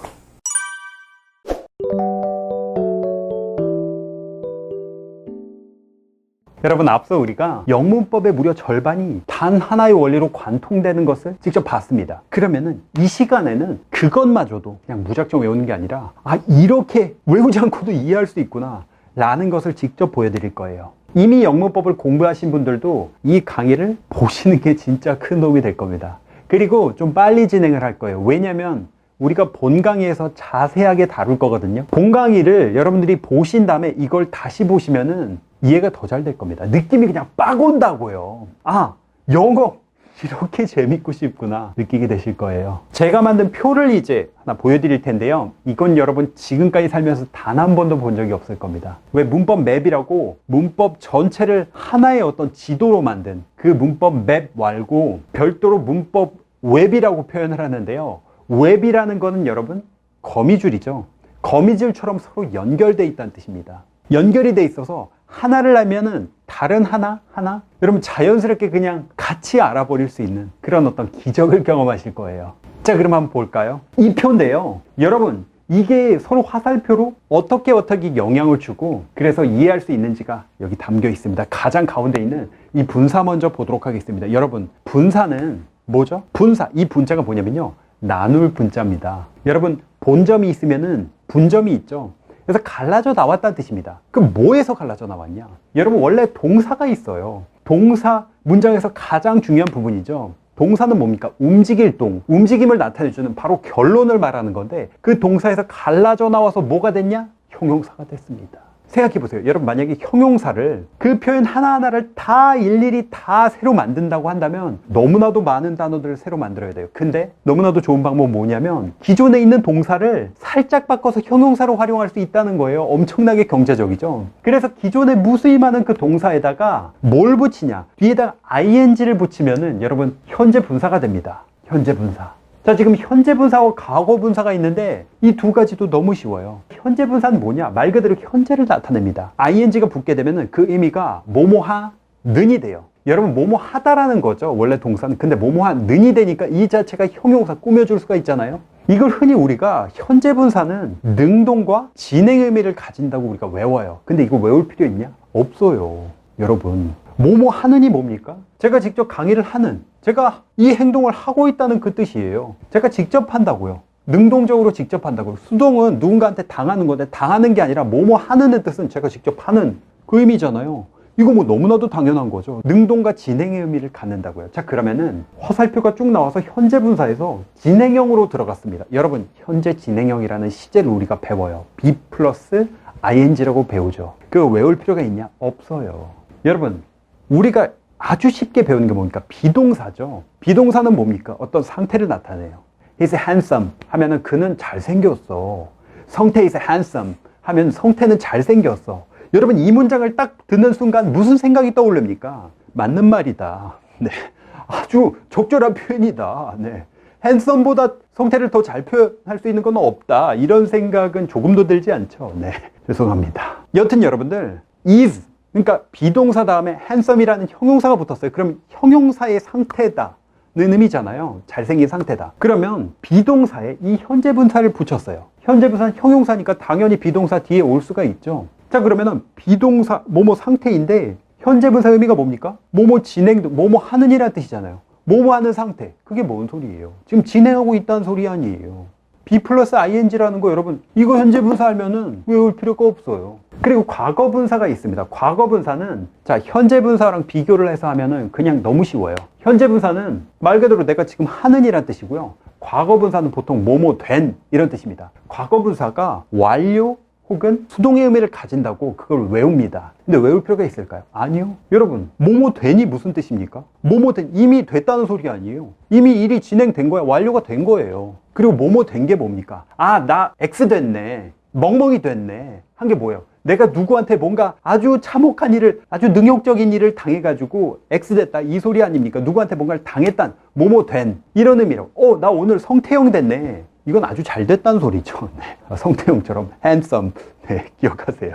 Speaker 1: 여러분, 앞서 우리가 영문법의 무려 절반이 단 하나의 원리로 관통되는 것을 직접 봤습니다. 그러면은 이 시간에는 그것마저도 그냥 무작정 외우는 게 아니라 이렇게 외우지 않고도 이해할 수 있구나 라는 것을 직접 보여드릴 거예요. 이미 영문법을 공부하신 분들도 이 강의를 보시는 게 진짜 큰 도움이 될 겁니다. 그리고 좀 빨리 진행을 할 거예요. 왜냐면 우리가 본 강의에서 자세하게 다룰 거거든요. 본 강의를 여러분들이 보신 다음에 이걸 다시 보시면은 이해가 더 잘 될 겁니다. 느낌이 그냥 빡 온다고요. 영어 이렇게 재밌고 싶구나 느끼게 되실 거예요. 제가 만든 표를 이제 하나 보여드릴 텐데요. 이건 여러분 지금까지 살면서 단 한 번도 본 적이 없을 겁니다. 왜 문법 맵이라고 문법 전체를 하나의 어떤 지도로 만든 그 문법 맵 말고 별도로 문법 웹이라고 표현을 하는데요. 웹이라는 거는 여러분 거미줄이죠. 거미줄처럼 서로 연결되어 있다는 뜻입니다. 연결이 돼 있어서 하나를 알면은 다른 하나 여러분 자연스럽게 그냥 같이 알아버릴 수 있는 그런 어떤 기적을 경험하실 거예요. 자, 그럼 한번 볼까요? 이 표인데요. 여러분 이게 서로 화살표로 어떻게 영향을 주고 그래서 이해할 수 있는지가 여기 담겨 있습니다. 가장 가운데 있는 이 분사 먼저 보도록 하겠습니다. 여러분 분사는 뭐죠? 분사, 이 분자가 뭐냐면요, 나눌 분자입니다. 여러분 본점이 있으면은 분점이 있죠. 그래서 갈라져 나왔다는 뜻입니다. 그럼 뭐에서 갈라져 나왔냐? 여러분 원래 동사가 있어요. 동사 문장에서 가장 중요한 부분이죠. 동사는 뭡니까? 움직일 동, 움직임을 나타내주는 바로 결론을 말하는 건데 그 동사에서 갈라져 나와서 뭐가 됐냐? 형용사가 됐습니다. 생각해보세요. 여러분 만약에 형용사를 그 표현 하나하나를 다 일일이 다 새로 만든다고 한다면 너무나도 많은 단어들을 새로 만들어야 돼요. 근데 너무나도 좋은 방법은 뭐냐면 기존에 있는 동사를 살짝 바꿔서 형용사로 활용할 수 있다는 거예요. 엄청나게 경제적이죠. 그래서 기존에 무수히많은 그 동사에다가 뭘 붙이냐, 뒤에다가 ing를 붙이면은 여러분 현재 분사가 됩니다. 현재 분사. 자, 지금 현재 분사와 과거 분사가 있는데 이 두 가지도 너무 쉬워요. 현재 분사는 뭐냐? 말 그대로 현재를 나타냅니다. ing가 붙게 되면 그 의미가 뭐뭐하는이 돼요. 여러분 뭐뭐하다라는 거죠, 원래 동사는. 근데 뭐뭐하는이 되니까 이 자체가 형용사 꾸며줄 수가 있잖아요. 이걸 흔히 우리가 현재 분사는 능동과 진행 의미를 가진다고 우리가 외워요. 근데 이거 외울 필요 있냐? 없어요. 여러분 뭐뭐 하는이 뭡니까? 제가 직접 강의를 하는, 제가 이 행동을 하고 있다는 그 뜻이에요. 제가 직접 한다고요. 능동적으로 직접 한다고요. 수동은 누군가한테 당하는 건데 당하는 게 아니라 뭐뭐 하는 뜻은 제가 직접 하는 그 의미잖아요. 이거 뭐 너무나도 당연한 거죠. 능동과 진행의 의미를 갖는다고요. 자, 그러면은 화살표가 쭉 나와서 현재 분사에서 진행형으로 들어갔습니다. 여러분 현재 진행형이라는 시제를 우리가 배워요. be 플러스 ing라고 배우죠. 그거 외울 필요가 있냐? 없어요. 여러분 우리가 아주 쉽게 배우는 게 뭡니까? 비동사죠. 비동사는 뭡니까? 어떤 상태를 나타내요. He's handsome 하면은 그는 잘생겼어. 성태 is handsome 하면 성태는 잘생겼어. 여러분 이 문장을 딱 듣는 순간 무슨 생각이 떠오릅니까? 맞는 말이다. 네, 아주 적절한 표현이다. 네, handsome보다 성태를 더 잘 표현할 수 있는 건 없다. 이런 생각은 조금도 들지 않죠. 네, 죄송합니다. 여튼 여러분들 is, 그러니까 비동사 다음에 handsome이라는 형용사가 붙었어요. 그럼 형용사의 상태다는 의미잖아요. 잘생긴 상태다. 그러면 비동사에 이 현재 분사를 붙였어요. 현재 분사는 형용사니까 당연히 비동사 뒤에 올 수가 있죠. 자, 그러면은 비동사 뭐뭐 상태인데 현재 분사 의미가 뭡니까? 뭐뭐 진행도, 뭐뭐 하는이라는 뜻이잖아요. 뭐뭐 하는 상태. 그게 뭔 소리예요? 지금 진행하고 있다는 소리 아니에요. be 플러스 ing라는 거 여러분 이거 현재 분사 알면은 외울 필요가 없어요. 그리고 과거 분사가 있습니다. 과거 분사는 자 현재 분사랑 비교를 해서 하면은 그냥 너무 쉬워요. 현재 분사는 말 그대로 내가 지금 하는 이란 뜻이고요. 과거 분사는 보통 뭐뭐 된 이런 뜻입니다. 과거 분사가 완료 혹은 수동의 의미를 가진다고 그걸 외웁니다. 근데 외울 필요가 있을까요? 아니요. 여러분 뭐뭐 된이 무슨 뜻입니까? 뭐뭐 된, 이미 됐다는 소리 아니에요. 이미 일이 진행된 거야. 완료가 된 거예요. 그리고 뭐뭐 된 게 뭡니까? 아, 나 X 됐네, 멍멍이 됐네 한 게 뭐예요? 내가 누구한테 뭔가 아주 참혹한 일을, 아주 능욕적인 일을 당해가지고 X 됐다 이 소리 아닙니까? 누구한테 뭔가를 당했단, 뭐뭐 된 이런 의미라고. 나 오늘 성태형 됐네, 이건 아주 잘 됐다는 소리죠. 네. 성태형처럼 handsome. 네, 기억하세요.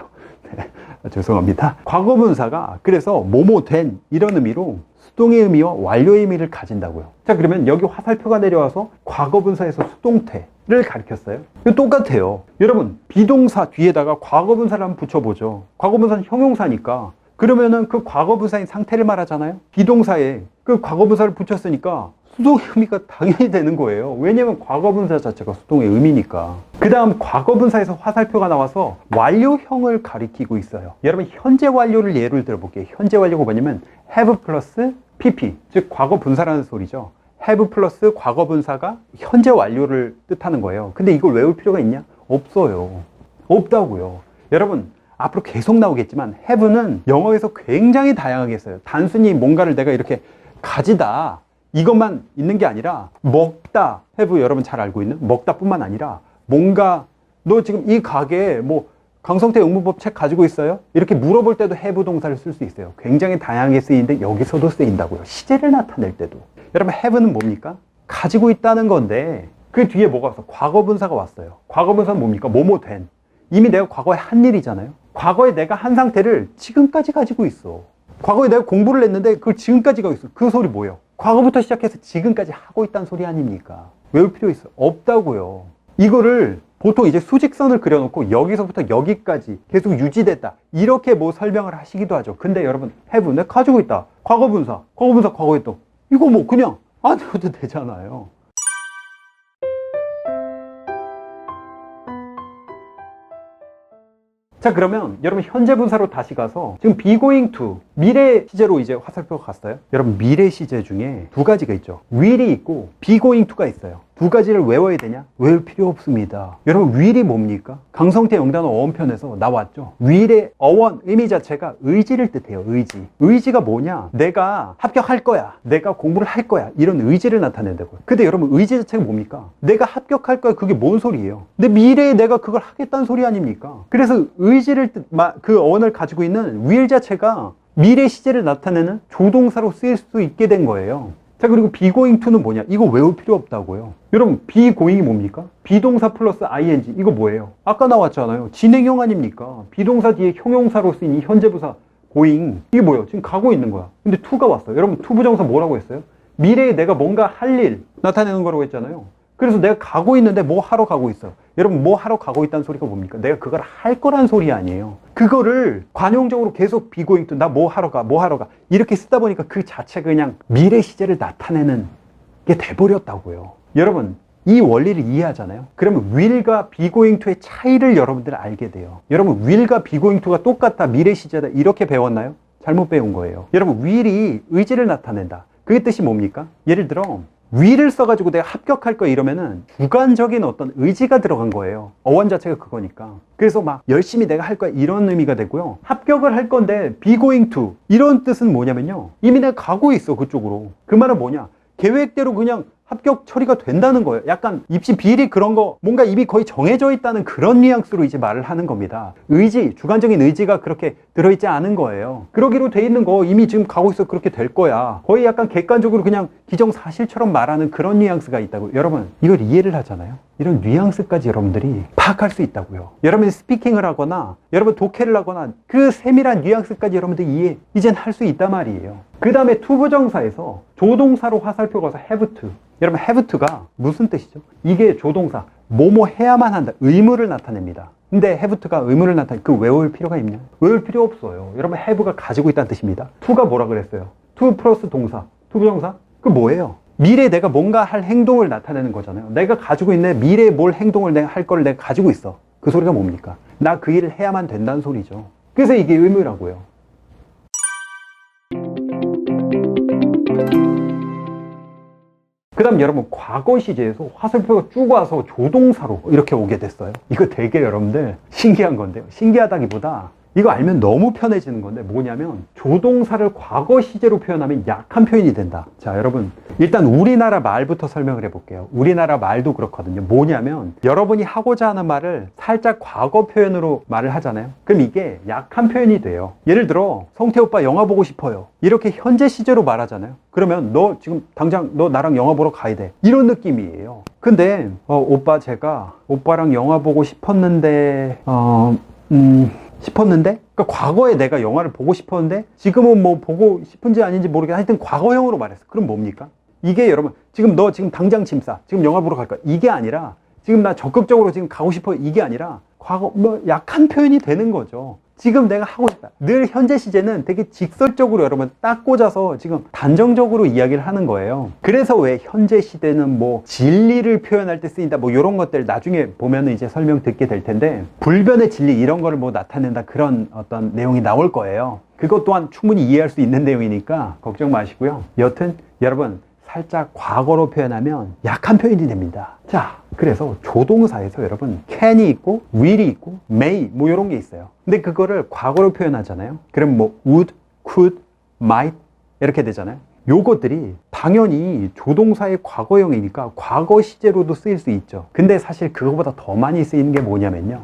Speaker 1: 네. 죄송합니다. 과거 분사가 그래서 뭐뭐 된 이런 의미로 수동의 의미와 완료의 의미를 가진다고요. 자, 그러면 여기 화살표가 내려와서 과거 분사에서 수동태를 가리켰어요. 이거 똑같아요. 여러분 비동사 뒤에다가 과거 분사를 한번 붙여보죠. 과거 분사는 형용사니까 그러면은 그 과거분사인 상태를 말하잖아요. 비동사에 그 과거분사를 붙였으니까 수동의 의미가 당연히 되는 거예요. 왜냐면 과거분사 자체가 수동의 의미니까. 그 다음 과거분사에서 화살표가 나와서 완료형을 가리키고 있어요. 여러분 현재 완료를 예를 들어볼게요. 현재 완료가 뭐냐면 have 플러스 pp, 즉 과거분사라는 소리죠. have 플러스 과거분사가 현재 완료를 뜻하는 거예요. 근데 이걸 외울 필요가 있냐? 없어요. 없다고요. 여러분 앞으로 계속 나오겠지만 have는 영어에서 굉장히 다양하게 써요. 단순히 뭔가를 내가 이렇게 가지다 이것만 있는 게 아니라 먹다, have 여러분 잘 알고 있는 먹다 뿐만 아니라 뭔가 너 지금 이 가게에 뭐 강성태 응무법 책 가지고 있어요? 이렇게 물어볼 때도 have 동사를 쓸 수 있어요. 굉장히 다양하게 쓰이는데 여기서도 쓰인다고요. 시제를 나타낼 때도. 여러분 have는 뭡니까? 가지고 있다는 건데 그 뒤에 뭐가 왔어? 과거분사가 왔어요. 과거분사는 뭡니까? 뭐뭐 된. 이미 내가 과거에 한 일이잖아요. 과거에 내가 한 상태를 지금까지 가지고 있어. 과거에 내가 공부를 했는데 그걸 지금까지 가지고 있어. 그 소리 뭐예요? 과거부터 시작해서 지금까지 하고 있다는 소리 아닙니까? 외울 필요 있어? 없다고요. 이거를 보통 이제 수직선을 그려놓고 여기서부터 여기까지 계속 유지됐다 이렇게 뭐 설명을 하시기도 하죠. 근데 여러분 have 내가 가지고 있다. 과거분사 과거에 또 이거 뭐 그냥 안 해도 되잖아요. 자 그러면 여러분 현재 분사로 다시 가서 지금 be going to 미래 시제로 이제 화살표가 갔어요. 여러분 미래 시제 중에 두 가지가 있죠. will이 있고 be going to가 있어요. 두 가지를 외워야 되냐? 외울 필요 없습니다. 여러분 will이 뭡니까? 강성태 영단어 어원편에서 나왔죠. will의 어원 의미 자체가 의지를 뜻해요. 의지가 뭐냐? 내가 합격할 거야, 내가 공부를 할 거야, 이런 의지를 나타낸다고요. 근데 여러분 의지 자체가 뭡니까? 내가 합격할 거야, 그게 뭔 소리예요? 근데 미래에 내가 그걸 하겠다는 소리 아닙니까? 그래서 의지를 그 어원을 가지고 있는 will 자체가 미래 시제를 나타내는 조동사로 쓰일 수 있게 된 거예요. 자 그리고 be going to는 뭐냐? 이거 외울 필요 없다고요. 여러분 be going이 뭡니까? 비동사 플러스 ing 이거 뭐예요? 아까 나왔잖아요. 진행형 아닙니까? 비동사 뒤에 형용사로 쓰인 이 현재부사 going 이게 뭐예요? 지금 가고 있는 거야. 근데 to가 왔어요. 여러분 to 부정사 뭐라고 했어요? 미래에 내가 뭔가 할 일 나타내는 거라고 했잖아요. 그래서 내가 가고 있는데 뭐 하러 가고 있어? 여러분 뭐 하러 가고 있다는 소리가 뭡니까? 내가 그걸 할 거란 소리 아니에요. 그거를 관용적으로 계속 be going to 나 뭐 하러 가 이렇게 쓰다 보니까 그 자체가 그냥 미래 시제를 나타내는 게 돼버렸다고요. 여러분 이 원리를 이해하잖아요. 그러면 will과 be going to의 차이를 여러분들 알게 돼요. 여러분 will과 be going to가 똑같다 미래 시제다 이렇게 배웠나요? 잘못 배운 거예요. 여러분 will이 의지를 나타낸다. 그게 뜻이 뭡니까? 예를 들어 will을 써가지고 내가 합격할 거야 이러면은 주관적인 어떤 의지가 들어간 거예요. 어원 자체가 그거니까. 그래서 막 열심히 내가 할 거야 이런 의미가 되고요. 합격을 할 건데 be going to 이런 뜻은 뭐냐면요. 이미 내가 가고 있어 그쪽으로. 그 말은 뭐냐? 계획대로 그냥 합격 처리가 된다는 거예요. 약간 입시 비리 그런 거 뭔가 입이 거의 정해져 있다는 그런 뉘앙스로 이제 말을 하는 겁니다. 의지, 주관적인 의지가 그렇게 들어있지 않은 거예요. 그러기로 돼 있는 거 이미 지금 가고 있어 그렇게 될 거야. 거의 약간 객관적으로 그냥 기정사실처럼 말하는 그런 뉘앙스가 있다고. 여러분 이걸 이해를 하잖아요. 이런 뉘앙스까지 여러분들이 파악할 수 있다고요. 여러분이 스피킹을 하거나 여러분 독해를 하거나 그 세밀한 뉘앙스까지 여러분들이 이젠 할 수 있단 말이에요. 그 다음에 to 부정사에서 조동사로 화살표 가서 have to. 여러분 have to가 무슨 뜻이죠? 이게 조동사 뭐뭐 해야만 한다 의무를 나타냅니다. 근데 have to가 의무를 나타내 그 외울 필요가 있냐? 외울 필요 없어요. 여러분 have가 가지고 있다는 뜻입니다. to가 뭐라 그랬어요? to 플러스 동사 to 부정사 그 뭐예요? 미래에 내가 뭔가 할 행동을 나타내는 거잖아요. 내가 가지고 있는 미래에 뭘 행동을 내가 할 걸 내가 가지고 있어. 그 소리가 뭡니까? 나 그 일을 해야만 된다는 소리죠. 그래서 이게 의무라고요. 그 다음 여러분 과거 시제에서 화살표가 쭉 와서 조동사로 이렇게 오게 됐어요. 이거 되게 여러분들 신기한 건데요. 신기하다기보다 이거 알면 너무 편해지는 건데 뭐냐면 조동사를 과거 시제로 표현하면 약한 표현이 된다. 자 여러분 일단 우리나라 말부터 설명을 해볼게요. 우리나라 말도 그렇거든요. 뭐냐면 여러분이 하고자 하는 말을 살짝 과거 표현으로 말을 하잖아요. 그럼 이게 약한 표현이 돼요. 예를 들어 성태 오빠 영화 보고 싶어요 이렇게 현재 시제로 말하잖아요. 그러면 너 지금 당장 너 나랑 영화 보러 가야 돼 이런 느낌이에요. 근데 오빠 제가 오빠랑 영화 보고 싶었는데 그러니까 과거에 내가 영화를 보고 싶었는데 지금은 뭐 보고 싶은지 아닌지 모르겠는데 하여튼 과거형으로 말했어. 그럼 뭡니까? 이게 여러분 지금 너 지금 당장 짐 싸 지금 영화 보러 갈 거야 이게 아니라 지금 나 적극적으로 지금 가고 싶어 이게 아니라 과거, 뭐 약한 표현이 되는 거죠. 지금 내가 하고 싶다. 늘 현재 시제는 되게 직설적으로 여러분 딱 꽂아서 지금 단정적으로 이야기를 하는 거예요. 그래서 왜 현재 시대는 뭐 진리를 표현할 때 쓰인다 뭐 이런 것들 나중에 보면은 이제 설명 듣게 될 텐데 불변의 진리 이런 거를 뭐 나타낸다 그런 어떤 내용이 나올 거예요. 그것 또한 충분히 이해할 수 있는 내용이니까 걱정 마시고요. 여튼 여러분 살짝 과거로 표현하면 약한 표현이 됩니다. 자, 그래서 조동사에서 여러분 can이 있고 will이 있고 may 뭐 이런 게 있어요. 근데 그거를 과거로 표현하잖아요. 그럼 뭐 would, could, might 이렇게 되잖아요. 요것들이 당연히 조동사의 과거형이니까 과거 시제로도 쓰일 수 있죠. 근데 사실 그거보다 더 많이 쓰이는 게 뭐냐면요.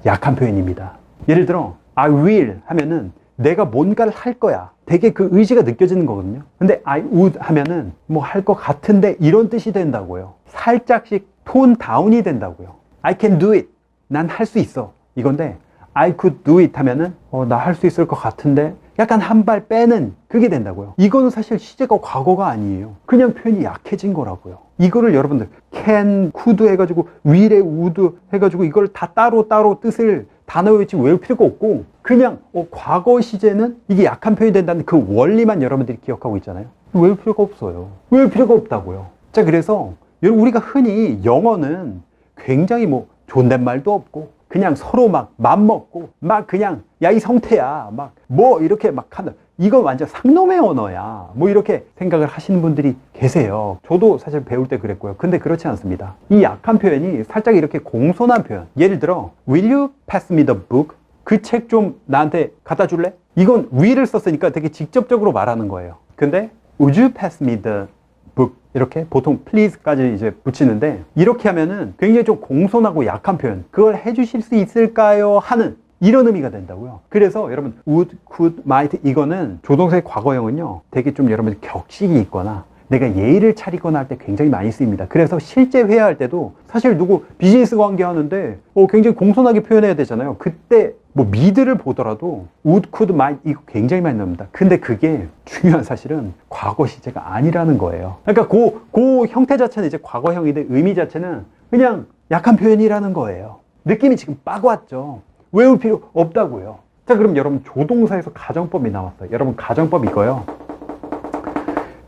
Speaker 1: 약한 표현입니다. 예를 들어 I will 하면은 내가 뭔가를 할 거야. 되게 그 의지가 느껴지는 거거든요. 근데 I would 하면은 뭐 할 것 같은데 이런 뜻이 된다고요. 살짝씩 톤 다운이 된다고요. I can do it. 난 할 수 있어. 이건데 I could do it 하면은 나 할 수 있을 것 같은데 약간 한 발 빼는 그게 된다고요. 이거는 사실 시제가 과거가 아니에요. 그냥 표현이 약해진 거라고요. 이거를 여러분들 can, could 해가지고 will에 would 해가지고 이걸 다 따로 뜻을 단어 외치 외울 필요가 없고 그냥 과거 시제는 이게 약한 표현이 된다는 그 원리만 여러분들이 기억하고 있잖아요. 외울 필요가 없어요. 외울 필요가 없다고요. 자, 그래서 여러분 우리가 흔히 영어는 굉장히 뭐 존댓말도 없고 그냥 서로 막 맘먹고 막 그냥 야 이 성태야 막 뭐 이렇게 막 하는 이거 완전 상놈의 언어야 뭐 이렇게 생각을 하시는 분들이 계세요. 저도 사실 배울 때 그랬고요. 근데 그렇지 않습니다. 이 약한 표현이 살짝 이렇게 공손한 표현. 예를 들어 Will you pass me the book? 그 책 좀 나한테 갖다 줄래? 이건 will을 썼으니까 되게 직접적으로 말하는 거예요. 근데 Would you pass me the book? 이렇게 보통 please까지 이제 붙이는데 이렇게 하면은 굉장히 좀 공손하고 약한 표현. 그걸 해주실 수 있을까요? 하는 이런 의미가 된다고요. 그래서 여러분 would, could, might 이거는 조동사의 과거형은요 되게 좀 여러분 격식이 있거나 내가 예의를 차리거나 할 때 굉장히 많이 쓰입니다. 그래서 실제 회화할 때도 사실 누구 비즈니스 관계하는데 굉장히 공손하게 표현해야 되잖아요. 그때 뭐 미드를 보더라도 would, could, might 이거 굉장히 많이 나옵니다. 근데 그게 중요한 사실은 과거 시제가 아니라는 거예요. 그러니까 그 형태 자체는 이제 과거형인데 의미 자체는 그냥 약한 표현이라는 거예요. 느낌이 지금 빡 왔죠. 외울 필요 없다고요. 자, 그럼 여러분 조동사에서 가정법이 나왔어요. 여러분 가정법 이거요.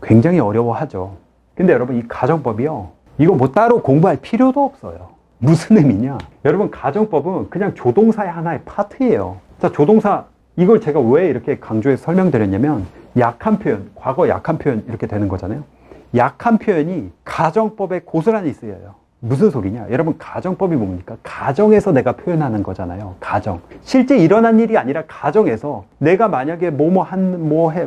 Speaker 1: 굉장히 어려워하죠. 근데 여러분 이 가정법이요. 이거 뭐 따로 공부할 필요도 없어요. 무슨 의미냐? 여러분 가정법은 그냥 조동사의 하나의 파트예요. 자, 조동사 이걸 제가 왜 이렇게 강조해서 설명드렸냐면 약한 표현, 과거 약한 표현 이렇게 되는 거잖아요. 약한 표현이 가정법에 고스란히 쓰여요. 무슨 소리냐? 여러분 가정법이 뭡니까? 가정에서 내가 표현하는 거잖아요. 가정. 실제 일어난 일이 아니라 가정에서 내가 만약에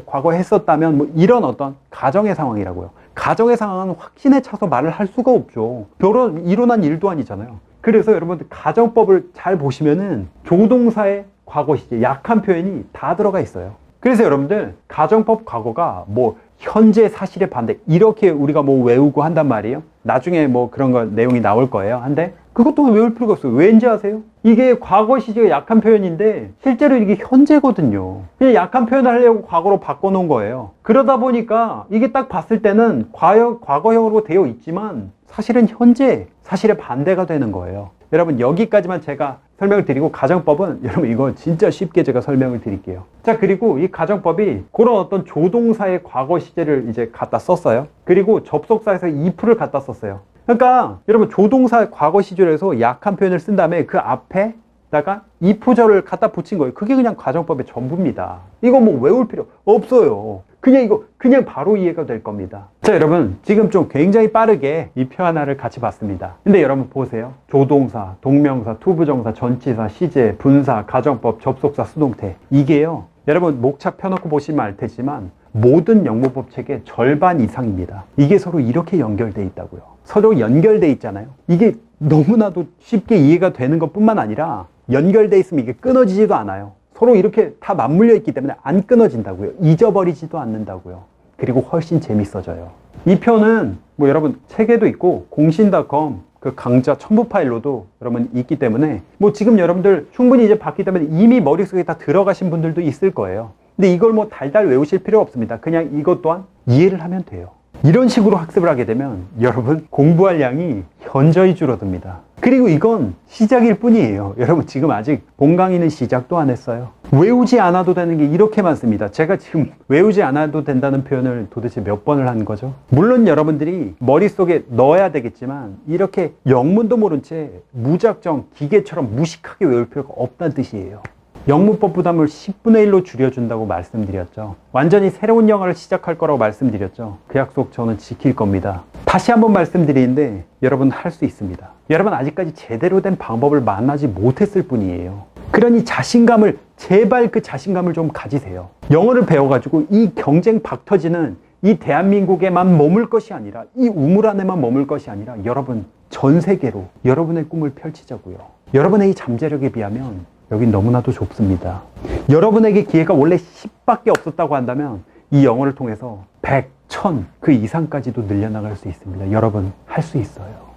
Speaker 1: 과거 했었다면 뭐 이런 어떤 가정의 상황이라고요. 가정의 상황은 확신에 차서 말을 할 수가 없죠. 별로 일어난 일도 아니잖아요. 그래서 여러분들 가정법을 잘 보시면은 조동사의 과거 시제, 약한 표현이 다 들어가 있어요. 그래서 여러분들 가정법 과거가 뭐 현재 사실의 반대 이렇게 우리가 뭐 외우고 한단 말이에요. 나중에 뭐 그런 거 내용이 나올 거예요. 한데 그것도 외울 필요가 없어요. 왠지 아세요? 이게 과거 시제가 약한 표현인데 실제로 이게 현재거든요. 그냥 약한 표현을 하려고 과거로 바꿔놓은 거예요. 그러다 보니까 이게 딱 봤을 때는 과거형으로 되어 있지만 사실은 현재 사실의 반대가 되는 거예요. 여러분 여기까지만 제가 설명을 드리고 가정법은 여러분 이거 진짜 쉽게 제가 설명을 드릴게요. 자, 그리고 이 가정법이 그런 어떤 조동사의 과거 시제를 이제 갖다 썼어요. 그리고 접속사에서 if를 갖다 썼어요. 그러니까 여러분 조동사 과거 시제에서 약한 표현을 쓴 다음에 그 앞에다가 if절을 갖다 붙인 거예요. 그게 그냥 가정법의 전부입니다. 이거 뭐 외울 필요 없어요. 그냥 바로 이해가 될 겁니다. 자, 여러분 지금 좀 굉장히 빠르게 이 표 하나를 같이 봤습니다. 근데 여러분 보세요. 조동사, 동명사, 투부정사, 전치사, 시제, 분사, 가정법, 접속사, 수동태 이게요. 여러분 목차 펴놓고 보시면 알 테지만 모든 영문법 책의 절반 이상입니다. 이게 서로 이렇게 연결돼 있다고요. 서로 연결돼 있잖아요. 이게 너무나도 쉽게 이해가 되는 것뿐만 아니라 연결돼 있으면 이게 끊어지지도 않아요. 서로 이렇게 다 맞물려 있기 때문에 안 끊어진다고요. 잊어버리지도 않는다고요. 그리고 훨씬 재밌어져요. 이 표는 뭐 여러분 책에도 있고 공신.com 그 강좌 첨부 파일로도 여러분 있기 때문에 뭐 지금 여러분들 충분히 이제 봤기 때문에 이미 머릿속에 다 들어가신 분들도 있을 거예요. 근데 이걸 뭐 달달 외우실 필요 없습니다. 그냥 이것 또한 이해를 하면 돼요. 이런 식으로 학습을 하게 되면 여러분 공부할 양이 현저히 줄어듭니다. 그리고 이건 시작일 뿐이에요. 여러분 지금 아직 본 강의는 시작도 안 했어요. 외우지 않아도 되는 게 이렇게 많습니다. 제가 지금 외우지 않아도 된다는 표현을 도대체 몇 번을 한 거죠? 물론 여러분들이 머릿속에 넣어야 되겠지만 이렇게 영문도 모른 채 무작정 기계처럼 무식하게 외울 필요가 없다는 뜻이에요. 영문법 부담을 10분의 1로 줄여준다고 말씀드렸죠. 완전히 새로운 영어를 시작할 거라고 말씀드렸죠. 그 약속 저는 지킬 겁니다. 다시 한번 말씀드리는데 여러분 할 수 있습니다. 여러분 아직까지 제대로 된 방법을 만나지 못했을 뿐이에요. 그러니 자신감을, 제발 그 자신감을 좀 가지세요. 영어를 배워가지고 이 경쟁 박 터지는 이 대한민국에만 머물 것이 아니라, 이 우물 안에만 머물 것이 아니라 여러분 전 세계로 여러분의 꿈을 펼치자고요. 여러분의 이 잠재력에 비하면 여긴 너무나도 좁습니다. 여러분에게 기회가 원래 10밖에 없었다고 한다면 이 영어를 통해서 100, 1000 그 이상까지도 늘려나갈 수 있습니다. 여러분 할 수 있어요.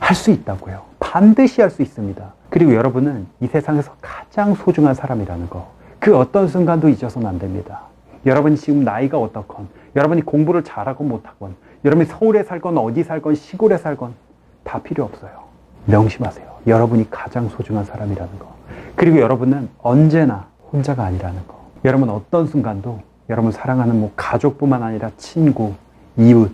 Speaker 1: 할 수 있다고요. 반드시 할 수 있습니다. 그리고 여러분은 이 세상에서 가장 소중한 사람이라는 거, 그 어떤 순간도 잊어서는 안 됩니다. 여러분이 지금 나이가 어떻건, 여러분이 공부를 잘하건 못하건, 여러분이 서울에 살건 어디 살건 시골에 살건 다 필요 없어요. 명심하세요. 여러분이 가장 소중한 사람이라는 거. 그리고 여러분은 언제나 혼자가 아니라는 거. 여러분 어떤 순간도 여러분 사랑하는 뭐 가족뿐만 아니라 친구, 이웃,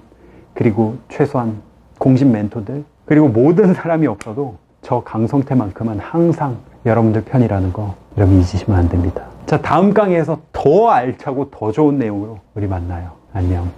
Speaker 1: 그리고 최소한 공신 멘토들, 그리고 모든 사람이 없어도 저 강성태만큼은 항상 여러분들 편이라는 거 여러분 잊으시면 안 됩니다. 자, 다음 강의에서 더 알차고 더 좋은 내용으로 우리 만나요. 안녕.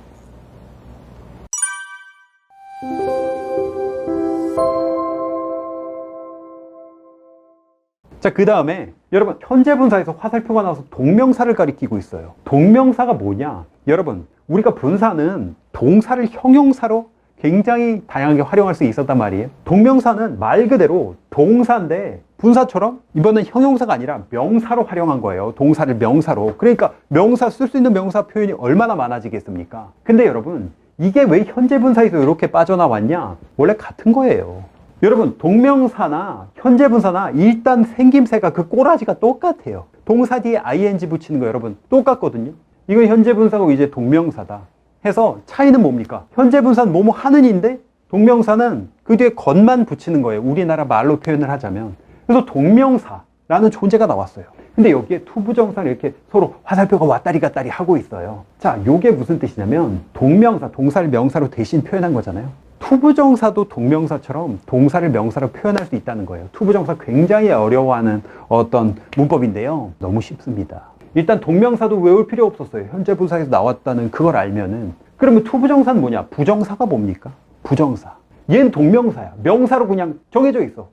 Speaker 1: 자, 그 다음에 여러분 현재 분사에서 화살표가 나와서 동명사를 가리키고 있어요. 동명사가 뭐냐? 여러분 우리가 분사는 동사를 형용사로 굉장히 다양하게 활용할 수 있었단 말이에요. 동명사는 말 그대로 동사인데 분사처럼 이번엔 형용사가 아니라 명사로 활용한 거예요. 동사를 명사로. 그러니까 명사, 쓸 수 있는 명사 표현이 얼마나 많아지겠습니까? 근데 여러분 이게 왜 현재 분사에서 이렇게 빠져나왔냐? 원래 같은 거예요. 여러분 동명사나 현재 분사나 일단 생김새가 그 꼬라지가 똑같아요. 동사 뒤에 ing 붙이는 거 여러분 똑같거든요. 이건 현재 분사고 이제 동명사다 해서 차이는 뭡니까? 현재 분사는 뭐뭐 하는인데 동명사는 그 뒤에 것만 붙이는 거예요. 우리나라 말로 표현을 하자면. 그래서 동명사라는 존재가 나왔어요. 근데 여기에 투부정사를 이렇게 서로 화살표가 왔다리 갔다리 하고 있어요. 자, 요게 무슨 뜻이냐면 동명사, 동사를 명사로 대신 표현한 거잖아요. 투부정사도 동명사처럼 동사를 명사로 표현할 수 있다는 거예요. 투부정사 굉장히 어려워하는 어떤 문법인데요. 너무 쉽습니다. 일단 동명사도 외울 필요 없었어요. 현재 분사에서 나왔다는 그걸 알면은. 그러면 투부정사는 뭐냐? 부정사가 뭡니까? 부정사. 얘는 동명사야. 명사로 그냥 정해져 있어.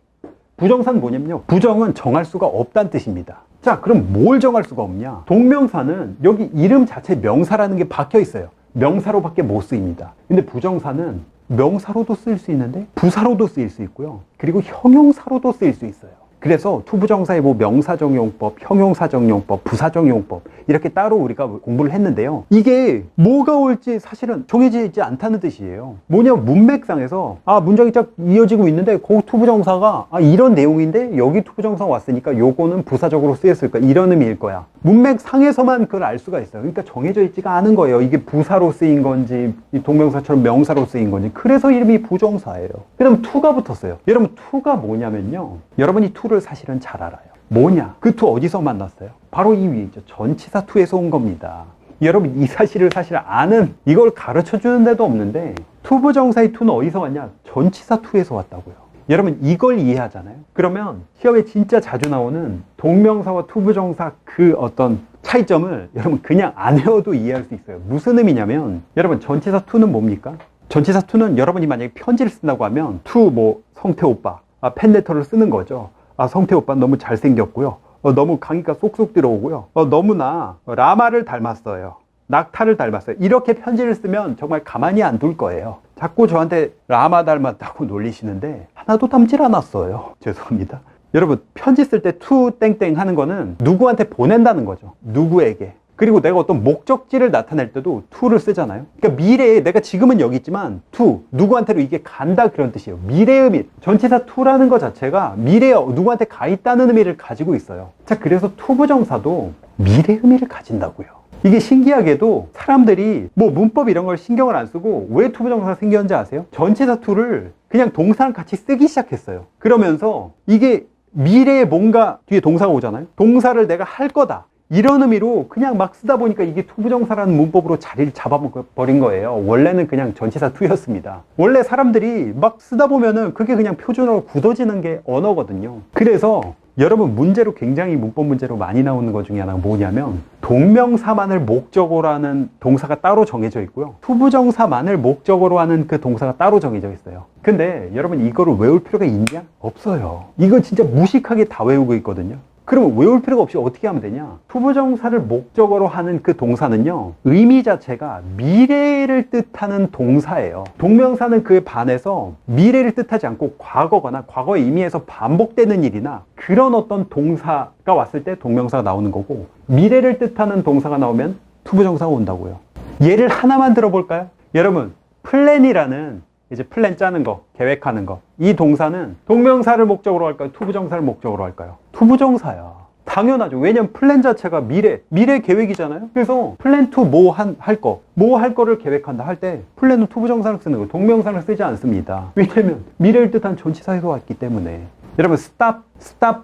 Speaker 1: 부정사는 뭐냐면요. 부정은 정할 수가 없다는 뜻입니다. 자, 그럼 뭘 정할 수가 없냐? 동명사는 여기 이름 자체 명사라는 게 박혀 있어요. 명사로밖에 못 쓰입니다. 근데 부정사는 명사로도 쓰일 수 있는데 부사로도 쓰일 수 있고요. 그리고 형용사로도 쓰일 수 있어요. 그래서 투부정사의 뭐 명사정용법, 형용사정용법, 부사정용법 이렇게 따로 우리가 공부를 했는데요. 이게 뭐가 올지 사실은 정해져 있지 않다는 뜻이에요. 뭐냐, 문맥상에서 문장이 쫙 이어지고 있는데 그 투부정사가 이런 내용인데 여기 투부정사가 왔으니까 요거는 부사적으로 쓰였을까 이런 의미일 거야. 문맥상에서만 그걸 알 수가 있어요. 그러니까 정해져 있지가 않은 거예요. 이게 부사로 쓰인 건지 이 동명사처럼 명사로 쓰인 건지. 그래서 이름이 부정사예요. 그 다음 투가 붙었어요. 여러분 투가 뭐냐면요. 여러분이 투를 사실은 잘 알아요. 뭐냐? 그 투 어디서 만났어요? 바로 이 위에 있죠. 전치사 투에서 온 겁니다. 여러분 이 사실을 사실 아는, 이걸 가르쳐 주는 데도 없는데 투부정사의 투는 어디서 왔냐? 전치사 투에서 왔다고요. 여러분 이걸 이해하잖아요. 그러면 시험에 진짜 자주 나오는 동명사와 투부정사 그 어떤 차이점을 여러분 그냥 안 외워도 이해할 수 있어요. 무슨 의미냐면 여러분 전치사 투는 뭡니까? 전치사 투는 여러분이 만약에 편지를 쓴다고 하면 투 뭐 성태 오빠 팬레터를 쓰는 거죠. 성태 오빠 너무 잘생겼고요. 너무 강의가 쏙쏙 들어오고요. 너무나 라마를 닮았어요. 낙타를 닮았어요. 이렇게 편지를 쓰면 정말 가만히 안 둘 거예요. 자꾸 저한테 라마 닮았다고 놀리시는데 하나도 닮질 않았어요. 죄송합니다. 여러분 편지 쓸 때 투 땡땡 하는 거는 누구한테 보낸다는 거죠. 누구에게. 그리고 내가 어떤 목적지를 나타낼 때도 to를 쓰잖아요. 그러니까 미래에 내가 지금은 여기 있지만 to, 누구한테로 이게 간다 그런 뜻이에요. 미래의 의미. 전치사 to라는 것 자체가 미래에 누구한테 가 있다는 의미를 가지고 있어요. 자, 그래서 투부정사도 미래의 의미를 가진다고요. 이게 신기하게도 사람들이 뭐 문법 이런 걸 신경을 안 쓰고 왜 투부정사가 생겼는지 아세요? 전치사 to를 그냥 동사랑 같이 쓰기 시작했어요. 그러면서 이게 미래에 뭔가 뒤에 동사가 오잖아요. 동사를 내가 할 거다, 이런 의미로 그냥 막 쓰다 보니까 이게 투부정사라는 문법으로 자리를 잡아버린 거예요. 원래는 그냥 전치사 to였습니다. 원래 사람들이 막 쓰다 보면은 그게 그냥 표준어로 굳어지는 게 언어거든요. 그래서 여러분, 문제로 굉장히 문법 문제로 많이 나오는 것 중에 하나가 뭐냐면 동명사만을 목적어로 하는 동사가 따로 정해져 있고요, 투부정사만을 목적어로 하는 그 동사가 따로 정해져 있어요. 근데 여러분, 이거를 외울 필요가 있냐? 없어요. 이거 진짜 무식하게 다 외우고 있거든요. 그러면 외울 필요가 없이 어떻게 하면 되냐? 투부정사를 목적어로 하는 그 동사는요, 의미 자체가 미래를 뜻하는 동사예요. 동명사는 그에 반해서 미래를 뜻하지 않고 과거거나 과거의 의미에서 반복되는 일이나 그런 어떤 동사가 왔을 때 동명사가 나오는 거고, 미래를 뜻하는 동사가 나오면 투부정사가 온다고요. 예를 하나만 들어볼까요? 여러분, 플랜이라는, 이제 플랜 짜는 거, 계획하는 거, 이 동사는 동명사를 목적으로 할까요? 투부정사를 목적으로 할까요? 투부정사야. 당연하죠. 왜냐면 플랜 자체가 미래 계획이잖아요. 그래서 플랜 투 뭐 할 거를 계획한다 할 때 플랜은 투부정사를 쓰는 거예요. 동명사를 쓰지 않습니다. 왜냐면 미래를 뜻한 전치사에서 왔기 때문에. 여러분, stop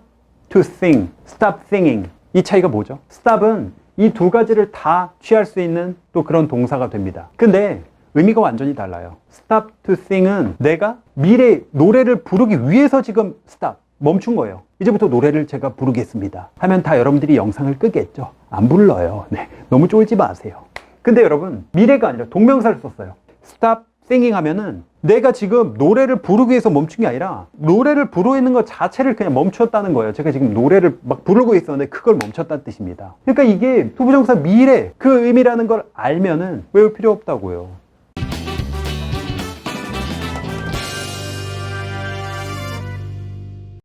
Speaker 1: to sing, stop singing, 이 차이가 뭐죠? stop은 이 두 가지를 다 취할 수 있는 또 그런 동사가 됩니다. 근데 의미가 완전히 달라요. stop to sing은 내가 미래 노래를 부르기 위해서 지금 stop, 멈춘 거예요. 이제부터 노래를 제가 부르겠습니다 하면 다 여러분들이 영상을 끄겠죠. 안 불러요. 네, 너무 쫄지 마세요. 근데 여러분, 미래가 아니라 동명사를 썼어요. stop singing 하면은 내가 지금 노래를 부르기 위해서 멈춘 게 아니라 노래를 부르고 있는 것 자체를 그냥 멈췄다는 거예요. 제가 지금 노래를 막 부르고 있었는데 그걸 멈췄다는 뜻입니다. 그러니까 이게 투부정사 미래 그 의미라는 걸 알면은 외울 필요 없다고요.